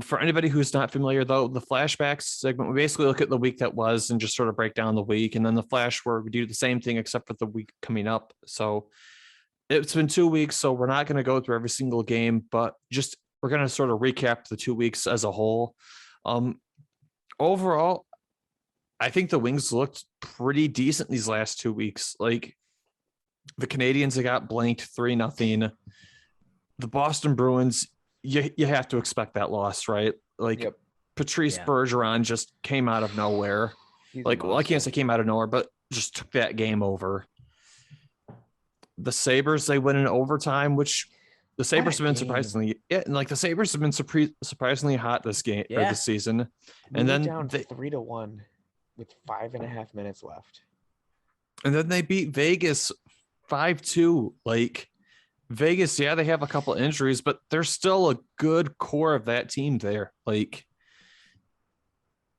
For anybody who's not familiar, though, the flashbacks segment, we basically look at the week that was and just sort of break down the week. And then the flash, where we do the same thing except for the week coming up. So it's been 2 weeks, so we're not going to go through every single game, but just we're going to sort of recap the 2 weeks as a whole. Overall, I think the Wings looked pretty decent these last 2 weeks. Like, the Canadiens, they got blanked 3-0. The Boston Bruins, you have to expect that loss, right? Like, yep. Patrice Bergeron just came out of nowhere. I can't say came out of nowhere, but just took that game over. The Sabres, they win in overtime, which the Sabres have been surprisingly, the Sabres have been surprisingly hot this game or this season. And then down 3-1 with 5.5 minutes left. And then they beat Vegas 5-2. Like, Vegas, they have a couple injuries, but there's still a good core of that team there. Like,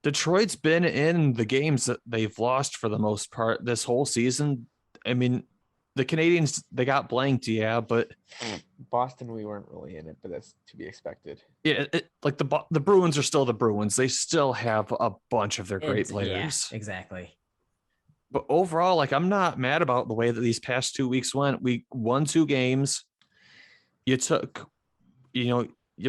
Detroit's been in the games that they've lost for the most part this whole season. I mean, the Canadians, they got blanked, yeah, but Boston, we weren't really in it, but that's to be expected. yeah, like the Bruins are still the Bruins. They still have a bunch of their great players. Yeah, exactly. But overall, like, I'm not mad about the way that these past 2 weeks went. We won 2 games. You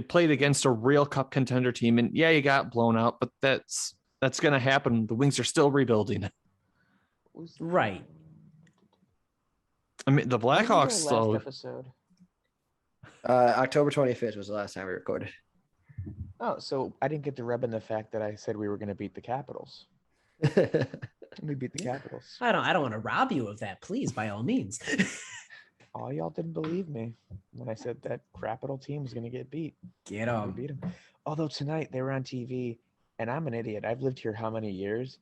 played against a real cup contender team, and yeah, you got blown out, but that's going to happen. The Wings are still rebuilding. Right. I mean, the Blackhawks, though. Episode. October 25th was the last time we recorded. Oh, so I didn't get to rub in the fact that I said we were going to beat the Capitals. We beat the Capitals. I don't want to rob you of that, please, by all means. Oh, y'all didn't believe me when I said that Capital team was going to get beat. Get We them. beat them. Although tonight they were on TV, and I'm an idiot. I've lived here how many years?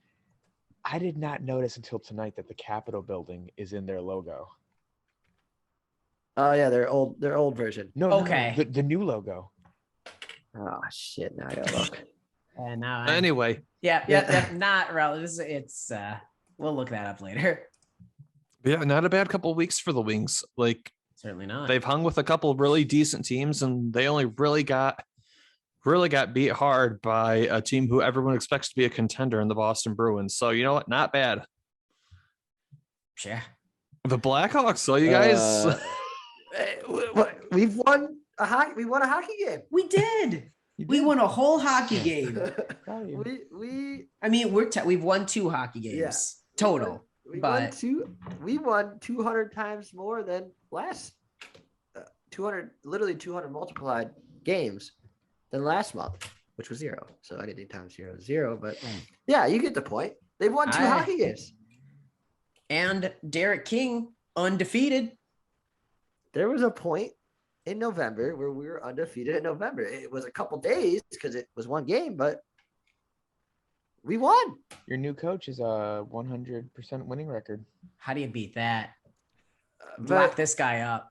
I did not notice until tonight that the Capitol building is in their logo. Oh yeah, their old version. No, Okay. The new logo. Oh shit! Now I gotta look. And now Anyway, yeah, not relevant. It's we'll look that up later. yeah, not a bad couple of weeks for the Wings. Like, Certainly not. they've hung with a couple of really decent teams, and they only really got beat hard by a team who everyone expects to be a contender in the Boston Bruins. So you know what? Not bad. Yeah. The Blackhawks. So you guys, We've won a hockey. We won a hockey game. We did. We won a whole hockey game. we I mean, we've won 2 hockey games total. We won 200 times more than last 200 multiplied games than last month, which was 0. So anything times 0 is 0. But yeah, you get the point. They've won 2 hockey games. And Derek King undefeated. There was a point in November where we were undefeated in November. It was a couple days because it was 1 game, but we won. Your new coach is a 100% winning record. How do you beat that? Lock this guy up.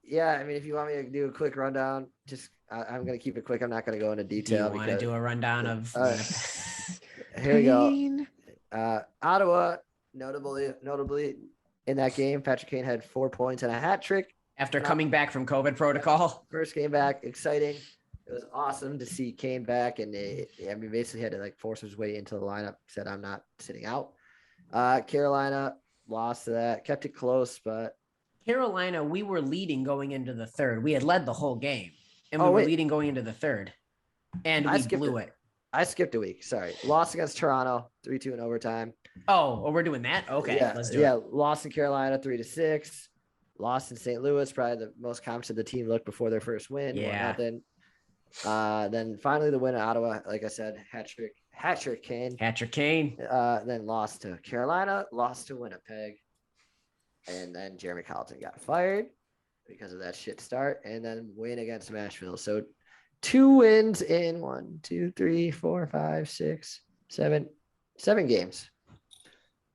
Yeah, I mean, if you want me to do a quick rundown, just I'm going to keep it quick. I'm not going to go into detail. Do you want to do a rundown of? Here we go. Ottawa, notably in that game, Patrick Kane had 4 points and a hat trick. After coming back from COVID protocol. First game back, exciting. It was awesome to see Kane back, and basically had to like force his way into the lineup. Said, I'm not sitting out. Carolina lost to that, kept it close, but Carolina, we were leading going into the third. We had led the whole game, and we were leading going into the third, and we blew it. I skipped a week. Sorry. Lost against Toronto, 3-2 in overtime. Oh, we're doing that? Okay, let's do it. Yeah, lost in Carolina, 3-6. Lost in St. Louis, probably the most confident the team looked before their first win. Yeah. 1-0. Then finally the win at Ottawa, like I said, hat trick Kane. Patrick Kane. Then lost to Carolina, lost to Winnipeg. And then Jeremy Colliton got fired because of that shit start, and then win against Nashville. So 2 wins in 1, 2, 3, 4, 5, 6, 7 games.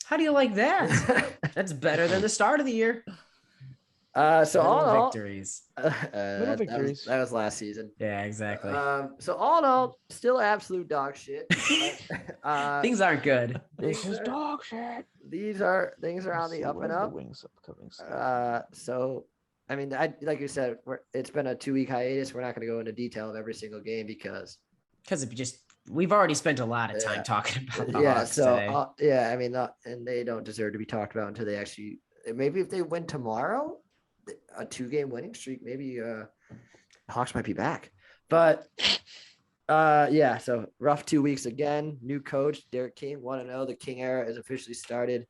How do you like that? That's better than the start of the year. So all in all, victories. Victories. That was last season. Yeah, exactly. So all in all, still absolute dog shit. Things aren't good. This is dog shit. Things are on the up and up. So I mean, like you said, it's been a 2-week hiatus. We're not going to go into detail of every single game because we've already spent a lot of time talking about the Hawks today. I mean, and they don't deserve to be talked about until they actually. Maybe if they win tomorrow, a 2-game winning streak, maybe the Hawks might be back. But so rough 2 weeks again. New coach Derek King, 1-0. The King era is officially started.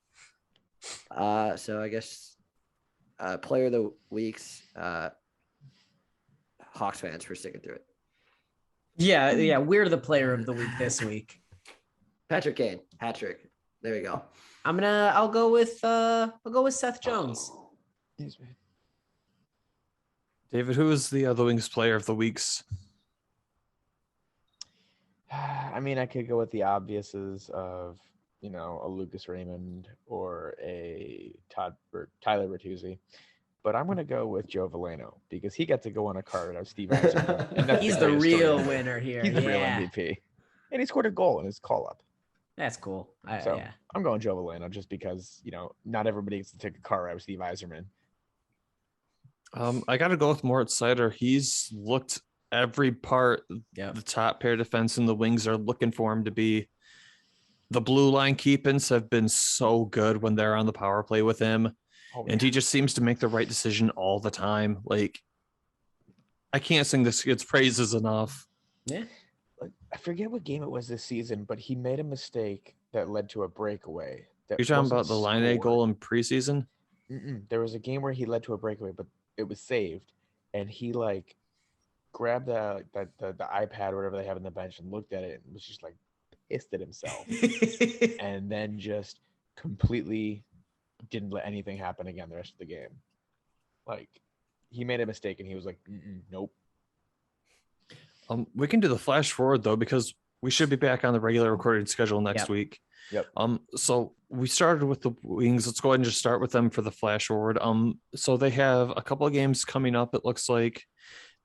So I guess player of the weeks, Hawks fans for sticking through it. Yeah, we're the player of the week this week. Patrick Kane, hat trick. There you go. I'll go with Seth Jones. Yes, man. David, who is the Wings player of the weeks? I mean, I could go with the obviouses of, a Lucas Raymond or a Tyler Bertuzzi, but I'm going to go with Joe Veleno because he got to go on a card of Steve Yzerman. He's the real winner here. He's the real MVP. And he scored a goal in his call-up. That's cool. So I'm going Joe Veleno just because, not everybody gets to take a car ride with Steve Yzerman. I got to go with Moritz Seider. He's looked every part. Yeah. The top pair defense and the wings are looking for him to be. The blue line keep-ins have been so good when they're on the power play with him. And he just seems to make the right decision all the time. Like, I can't sing this kid's praises enough. Yeah. I forget what game it was this season, but he made a mistake that led to a breakaway. You're talking about the Line goal in preseason? There was a game where he led to a breakaway, but it was saved. And he, grabbed the iPad or whatever they have in the bench and looked at it and was just, pissed at himself. And then just completely didn't let anything happen again the rest of the game. He made a mistake and he was like, nope. We can do the flash forward though, because we should be back on the regular recording schedule next week. Yep. So we started with the Wings. Let's go ahead and just start with them for the flash forward. So they have a couple of games coming up. It looks like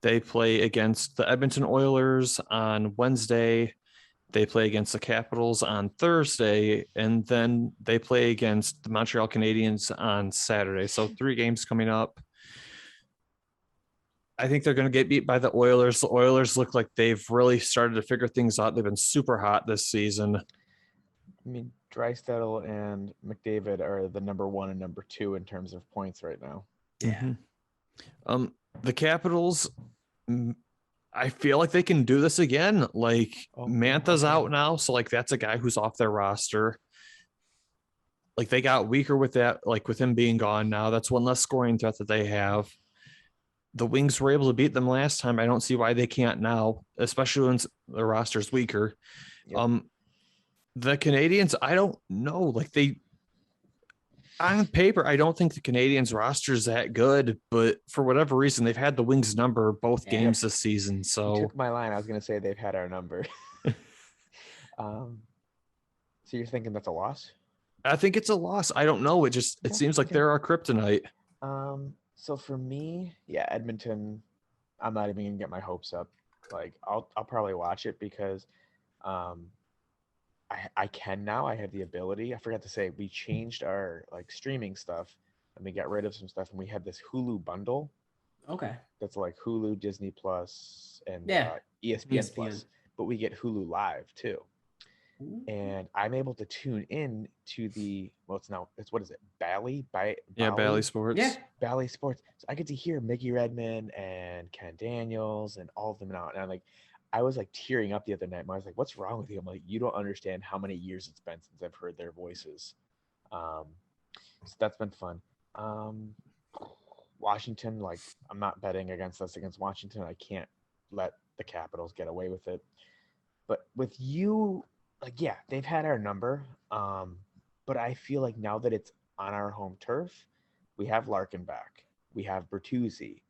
they play against the Edmonton Oilers on Wednesday. They play against the Capitals on Thursday, and then they play against the Montreal Canadiens on Saturday. So 3 games coming up. I think they're going to get beat by the Oilers. The Oilers look like they've really started to figure things out. They've been super hot this season. I mean, Draisaitl and McDavid are the number 1 and number 2 in terms of points right now. Yeah. The Capitals, I feel like they can do this again. Mantha's out now, so that's a guy who's off their roster. They got weaker with that, with him being gone now. That's one less scoring threat that they have. The Wings were able to beat them last time. I don't see why they can't now, especially when the roster's weaker. Yep. The Canadians, I don't know. On paper, I don't think the Canadians roster is that good, but for whatever reason, they've had the Wings number both games this season. So you took my line. I was going to say they've had our number. So you're thinking that's a loss? I think it's a loss. I don't know. It seems like they're our kryptonite. So for me, Edmonton, I'm not even going to get my hopes up. I'll probably watch it because I can now. I have the ability. I forgot to say, we changed our streaming stuff and we got rid of some stuff, and we had this Hulu bundle. Okay. That's Hulu, Disney Plus, and ESPN Plus, but we get Hulu Live too. Ooh. And I'm able to tune in to Bally Sports. Yeah. Bally Sports. So I get to hear Mickey Redmond and Ken Daniels and all of them out. And I was tearing up the other night. I was like, what's wrong with you? I'm like, you don't understand how many years it's been since I've heard their voices. So that's been fun. Washington, I'm not betting against Washington. I can't let the Capitals get away with it. But with you, they've had our number. But I feel like now that it's on our home turf, we have Larkin back. We have Bertuzzi.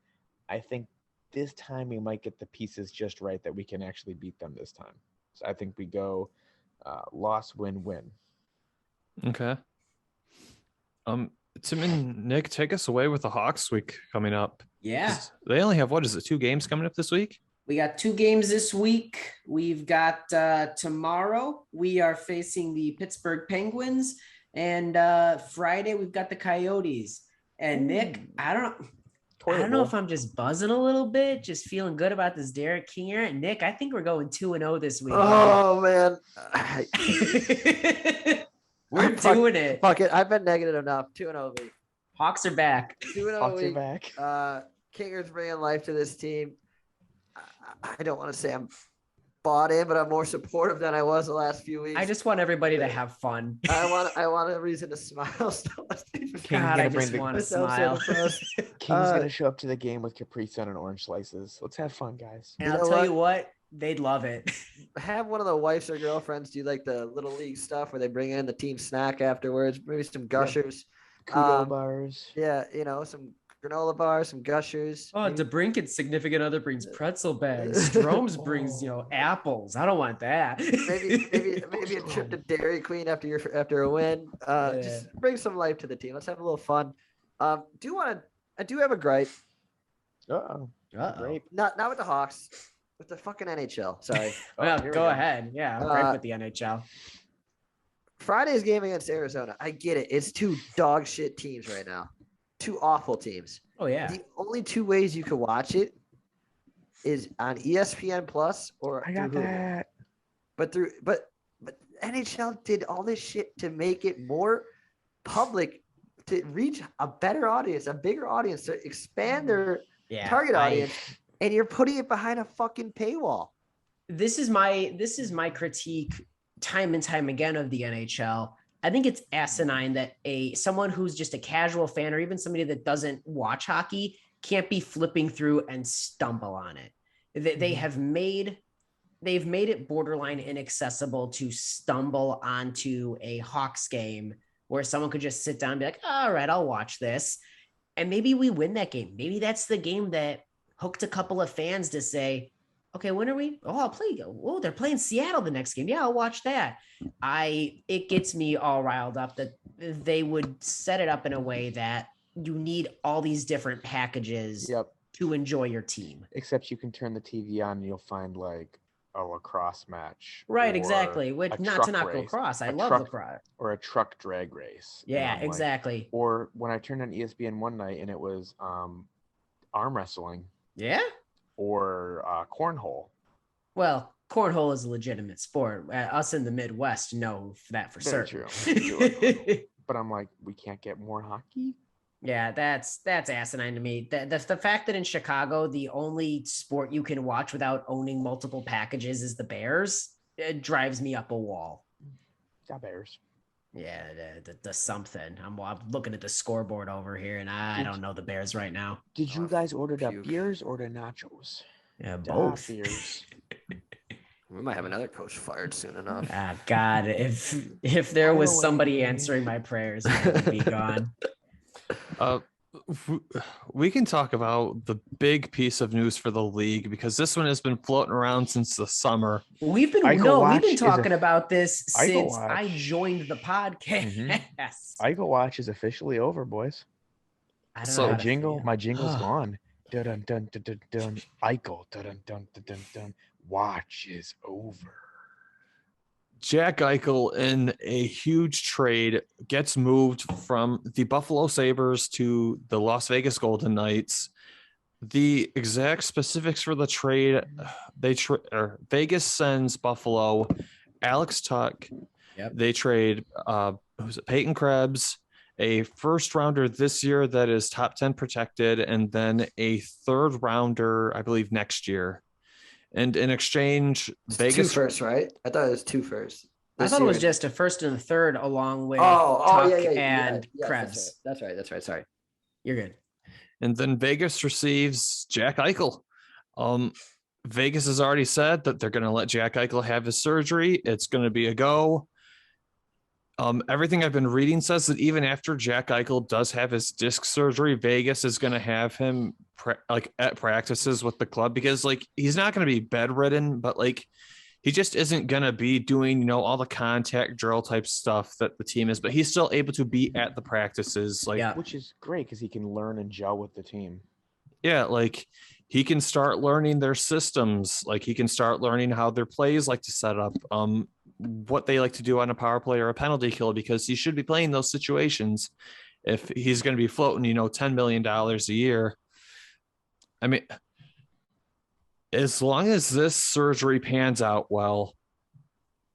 I think this time we might get the pieces just right that we can actually beat them this time. So I think we go loss, win, win. Okay. Tim and Nick, take us away with the Hawks week coming up. Yeah. They only have, 2 games coming up this week? We got 2 games this week. We've got tomorrow, we are facing the Pittsburgh Penguins, and Friday we've got the Coyotes. And Nick, I don't know if I'm just buzzing a little bit, just feeling good about this Derek King here. And Nick, I think we're going 2-0 this week. Oh man. We're doing it. Fuck it. I've been negative enough. 2-0 week. Hawks are back. 2-0 week. Back. Kingers bringing life to this team. I don't want to say I'm bought in, but I'm more supportive than I was the last few weeks. I just want everybody to have fun. I want a reason to smile. God, I just want to smile. King's gonna show up to the game with Capri Sun and orange slices. Let's have fun, guys. And I'll tell you what, they'd love it. Have one of the wives or girlfriends do the little league stuff where they bring in the team snack afterwards, maybe some gushers, Kudo bars. Yeah, some granola bars, some gushers. Oh, DeBrinket's significant other brings pretzel bags. Strome's brings, apples. I don't want that. maybe a trip to Dairy Queen after a win. Just bring some life to the team. Let's have a little fun. I do have a gripe. Great. Not with the Hawks, with the fucking NHL. Sorry. Well, go ahead. Yeah, I'm great with the NHL. Friday's game against Arizona. I get it. It's two dog shit teams right now. Two awful teams. Oh yeah. The only two ways you can watch it is on ESPN Plus or I got through Hulu. that. But NHL did all this shit to make it more public, to reach a better audience, a bigger audience, to expand their target audience, and you're putting it behind a fucking paywall. This is my critique time and time again of the NHL. I think it's asinine that someone who's just a casual fan or even somebody that doesn't watch hockey can't be flipping through and stumble on it. They've made it borderline inaccessible to stumble onto a Hawks game where someone could just sit down and be like, all right, I'll watch this. And maybe we win that game. Maybe that's the game that hooked a couple of fans to say, okay, when are we? Oh, I'll play. Oh, they're playing Seattle the next game. Yeah, I'll watch that. It gets me all riled up that they would set it up in a way that you need all these different packages to enjoy your team. Except you can turn the TV on and you'll find like a lacrosse match. Right, exactly. Which not to knock lacrosse. I love lacrosse. Or a truck drag race. Yeah, exactly. Like, or when I turned on ESPN one night and it was arm wrestling. Yeah. Or cornhole. Well, cornhole is a legitimate sport. Us in the Midwest know that for certain. True. But I'm like, we can't get more hockey? Yeah, that's asinine to me. The fact that in Chicago, the only sport you can watch without owning multiple packages is the Bears, it drives me up a wall. Got Bears. Yeah, the something. I'm looking at the scoreboard over here, and I don't know the Bears right now. Did you guys order the beers or the nachos? Yeah, both. Beers. We might have another coach fired soon enough. Ah, God, if there was somebody answering my prayers, I would be gone. We can talk about the big piece of news for the league because this one has been floating around since the summer. We've been talking about this since I joined the podcast. Mm-hmm. Eichel Watch is officially over, boys. I don't know. My jingle's gone. Dun dun dun dun dun. Eichel dun dun dun dun dun. Watch is over. Jack Eichel, in a huge trade, gets moved from the Buffalo Sabres to the Las Vegas Golden Knights. The exact specifics for the trade, Vegas sends Buffalo Alex Tuck. Yep. They trade Peyton Krebs, a first rounder this year that is top 10 protected, and then a third rounder, I believe, next year. And in exchange, Vegas 2 firsts, right? I thought it was 2 firsts. I thought it was just a first and a third along with Tuck and Krebs. That's right. Sorry. You're good. And then Vegas receives Jack Eichel. Vegas has already said that they're going to let Jack Eichel have his surgery. It's going to be a go. Everything I've been reading says that even after Jack Eichel does have his disc surgery, Vegas is going to have him at practices with the club because he's not going to be bedridden, but he just isn't going to be doing, all the contact drill type stuff that the team is, but he's still able to be at the practices. Which is great because he can learn and gel with the team. Yeah. He can start learning their systems. He can start learning how their plays like to set up, what they like to do on a power play or a penalty kill, because he should be playing those situations if he's going to be floating, $10 million a year. I mean, as long as this surgery pans out well,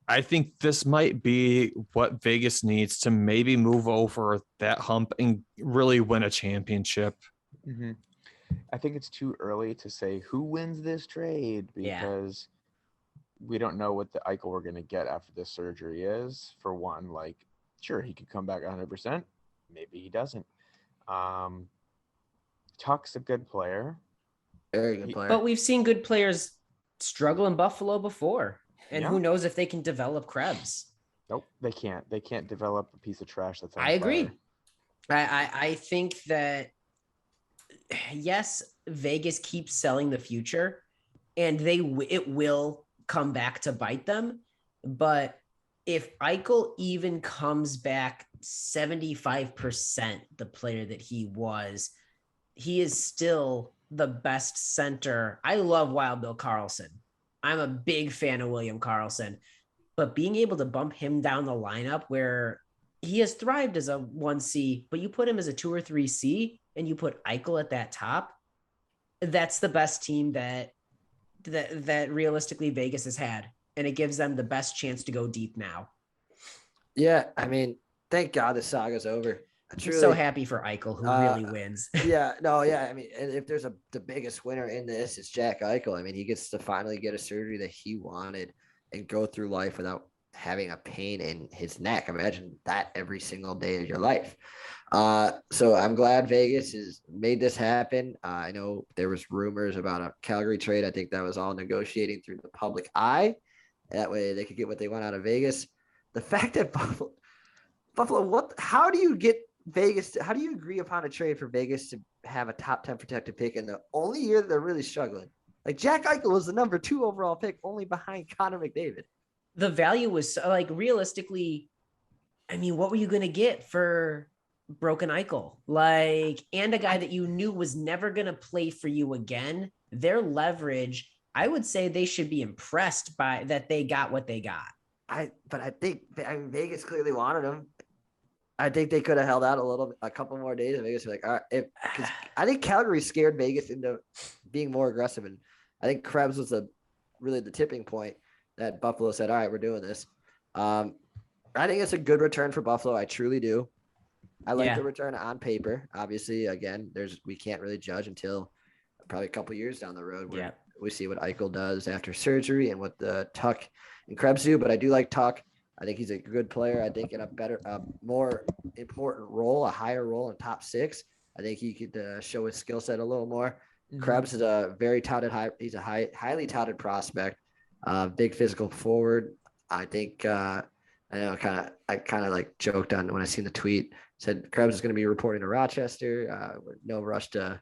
I think this might be what Vegas needs to maybe move over that hump and really win a championship. Mm-hmm. I think it's too early to say who wins this trade because we don't know what the Eichel we're going to get after this surgery is. For one, sure, he could come back 100%. Maybe he doesn't. Tuck's a good player. Very good player. But we've seen good players struggle in Buffalo before. And who knows if they can develop Krebs. Nope, they can't. They can't develop a piece of trash that's on I agree. fire. I think that, yes, Vegas keeps selling the future, and it will come back to bite them. But if Eichel even comes back 75% the player that he is still the best center. I love Wild Bill Karlsson. I'm a big fan of William Karlsson. but being able to bump him down the lineup where he has thrived as a 1C, but you put him as a 2 or 3C and you put Eichel at that top, that's the best team that realistically Vegas has had. And it gives them the best chance to go deep now. Yeah. I mean, thank God the saga's over. I'm so happy for Eichel, who really wins. Yeah. No, yeah. I mean, if there's the biggest winner in this, it's Jack Eichel. I mean, he gets to finally get a surgery that he wanted and go through life without having a pain in his neck. Imagine that every single day of your life. So I'm glad Vegas has made this happen. I know there was rumors about a Calgary trade. I think that was all negotiating through the public eye. That way they could get what they want out of Vegas. The fact that Buffalo, how do you get Vegas? How do you agree upon a trade for Vegas to have a top 10 protected pick in the only year that they're really struggling? Like Jack Eichel was the number 2 overall pick, only behind Connor McDavid. The value was like realistically, I mean, what were you going to get for broken Eichel? Like, and a guy that you knew was never going to play for you again. Their leverage, I would say they should be impressed by that they got what they got. I think Vegas clearly wanted him. I think they could have held out a couple more days, and Vegas was like, all right. I think Calgary scared Vegas into being more aggressive, and I think Krebs was really the tipping point that Buffalo said, all right, we're doing this. I think it's a good return for Buffalo. I truly do. I like the return on paper. Obviously, again, we can't really judge until probably a couple years down the road where we see what Eichel does after surgery and what the Tuck and Krebs do. But I do like Tuck. I think he's a good player. I think in a more important role, a higher role in top 6. I think he could show his skill set a little more. Mm-hmm. Krebs is a very touted he's a highly touted prospect. Big physical forward. I think I kind of like joked on when I seen the tweet, said Krebs is going to be reporting to Rochester. No rush to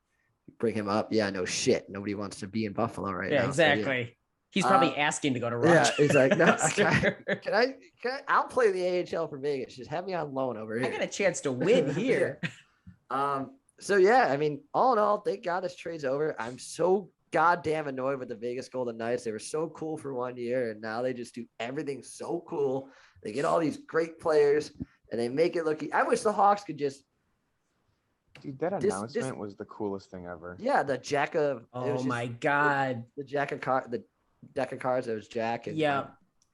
bring him up. Yeah, no shit. Nobody wants to be in Buffalo right now. Yeah, exactly. So, yeah. He's probably asking to go to Rochester. Yeah, he's like, no, can I? I'll play the AHL for Vegas. Just have me on loan over here. I got a chance to win here. So yeah, I mean, all in all, thank God this trade's over. I'm so goddamn annoyed with the Vegas Golden Knights. They were so cool for 1 year, and now they just do everything so cool. They get all these great players, and they make it look. I wish the Hawks could just. Dude, that announcement was the coolest thing ever. Yeah, the Jack of. Oh my God. The Jack of the deck of cards. It was Jack. And, yeah,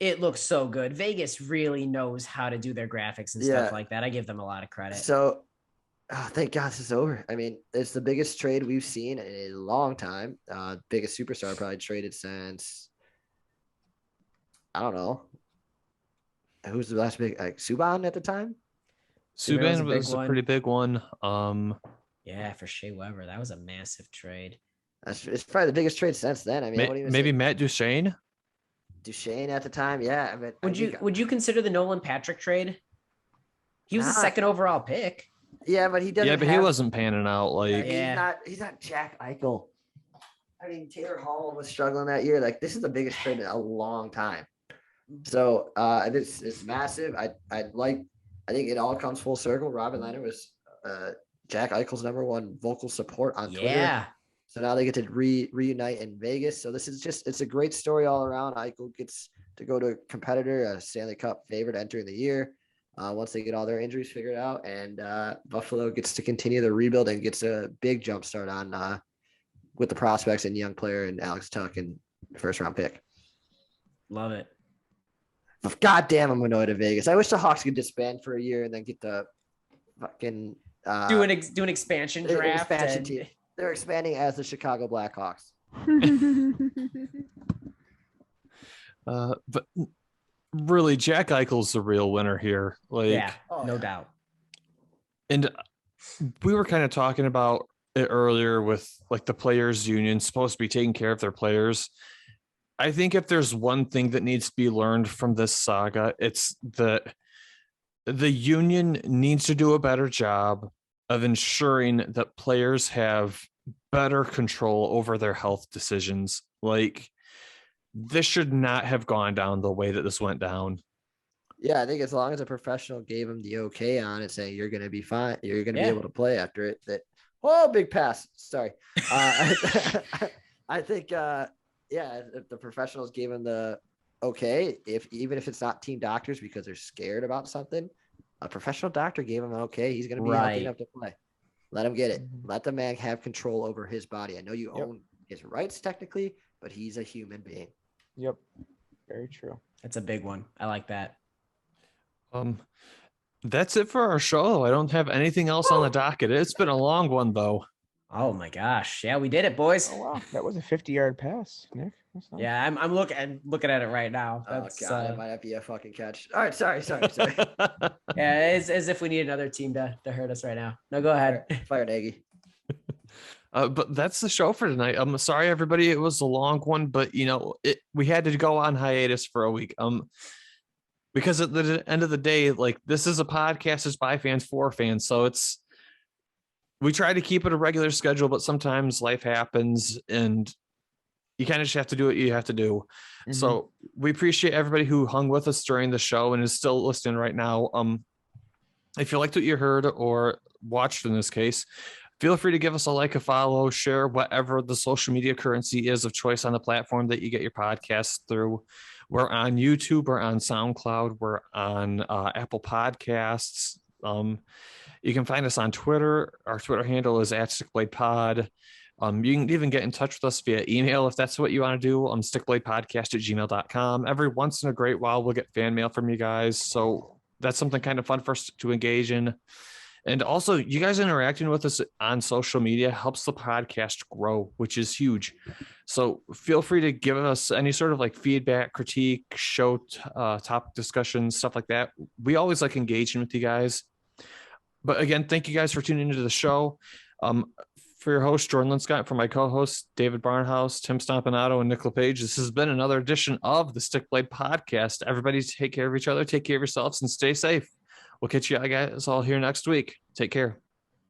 it looks so good. Vegas really knows how to do their graphics and stuff like that. I give them a lot of credit. So. Oh, thank God this is over. I mean, it's the biggest trade we've seen in a long time. Biggest superstar probably traded since, I don't know. Who's the last big, like Subban at the time? Subban was a pretty big one. Yeah, for Shea Weber. That was a massive trade. It's probably the biggest trade since then. I mean, maybe Matt Duchene? Duchene at the time, yeah. I mean, would you consider the Nolan Patrick trade? He was the 2nd overall pick. Yeah, but he doesn't. Yeah, but he wasn't panning out. Like, he's not Jack Eichel. I mean, Taylor Hall was struggling that year. Like, this is the biggest trade in a long time. So, this is massive. I think it all comes full circle. Robin Leonard was Jack Eichel's #1 vocal support on Twitter. Yeah. So now they get to reunite in Vegas. So this is it's a great story all around. Eichel gets to go to a competitor, a Stanley Cup favorite entering the year. Once they get all their injuries figured out, and Buffalo gets to continue the rebuild and gets a big jump start on with the prospects and young player and Alex Tuck and first round pick. Love it. God damn, I'm annoyed at Vegas. I wish the Hawks could disband for a year and then get the fucking do an expansion draft. Team. They're expanding as the Chicago Blackhawks. But really, Jack Eichel's the real winner here. Like, no doubt. And we were kind of talking about it earlier with like the players' union supposed to be taking care of their players. I think if there's one thing that needs to be learned from this saga, it's that the union needs to do a better job of ensuring that players have better control over their health decisions. Like, this should not have gone down the way that this went down. Yeah, I think as long as a professional gave him the okay on it, saying you're going to be fine, you're going to be able to play after it. Big pass. Sorry. I think, if the professionals gave him the okay, even if it's not team doctors because they're scared about something, a professional doctor gave him an okay. He's going to be healthy enough to play. Let him get it. Let the man have control over his body. I know you own his rights technically, but he's a human being. Yep. Very true. That's a big one. I like that. That's it for our show. I don't have anything else on the docket. It's been a long one, though. Oh my gosh. Yeah, we did it, boys. Oh wow, that was a 50-yard pass, Nick. That's nice. Yeah, I'm looking at it right now. That's, oh God, it might not be a fucking catch. All right, sorry. Yeah, it's as if we need another team to hurt us right now. No, go ahead. Fire Nagy. But that's the show for tonight. I'm sorry, everybody. It was a long one, but we had to go on hiatus for a week. Because at the end of the day, like, this is a podcast that's by fans for fans, so we try to keep it a regular schedule, but sometimes life happens and you kind of just have to do what you have to do. Mm-hmm. So we appreciate everybody who hung with us during the show and is still listening right now. If you liked what you heard or watched in this case, feel free to give us a like, a follow, share, whatever the social media currency is of choice on the platform that you get your podcasts through. We're on YouTube, we're on SoundCloud, we're on Apple Podcasts. You can find us on Twitter. Our Twitter handle is @StickBladePod. You can even get in touch with us via email if that's what you want to do. StickBladePodcast@gmail.com. Every once in a great while, we'll get fan mail from you guys. So that's something kind of fun for us to engage in. And also, you guys interacting with us on social media helps the podcast grow, which is huge. So feel free to give us any sort of like feedback, critique, show topic discussions, stuff like that. We always like engaging with you guys. But again, thank you guys for tuning into the show. For your host, Jordan Linscott, for my co-hosts, David Barnhouse, Tim Stompanato, and Nick LePage, this has been another edition of the Stick Blade Podcast. Everybody take care of each other, take care of yourselves, and stay safe. We'll catch you guys all here next week. Take care.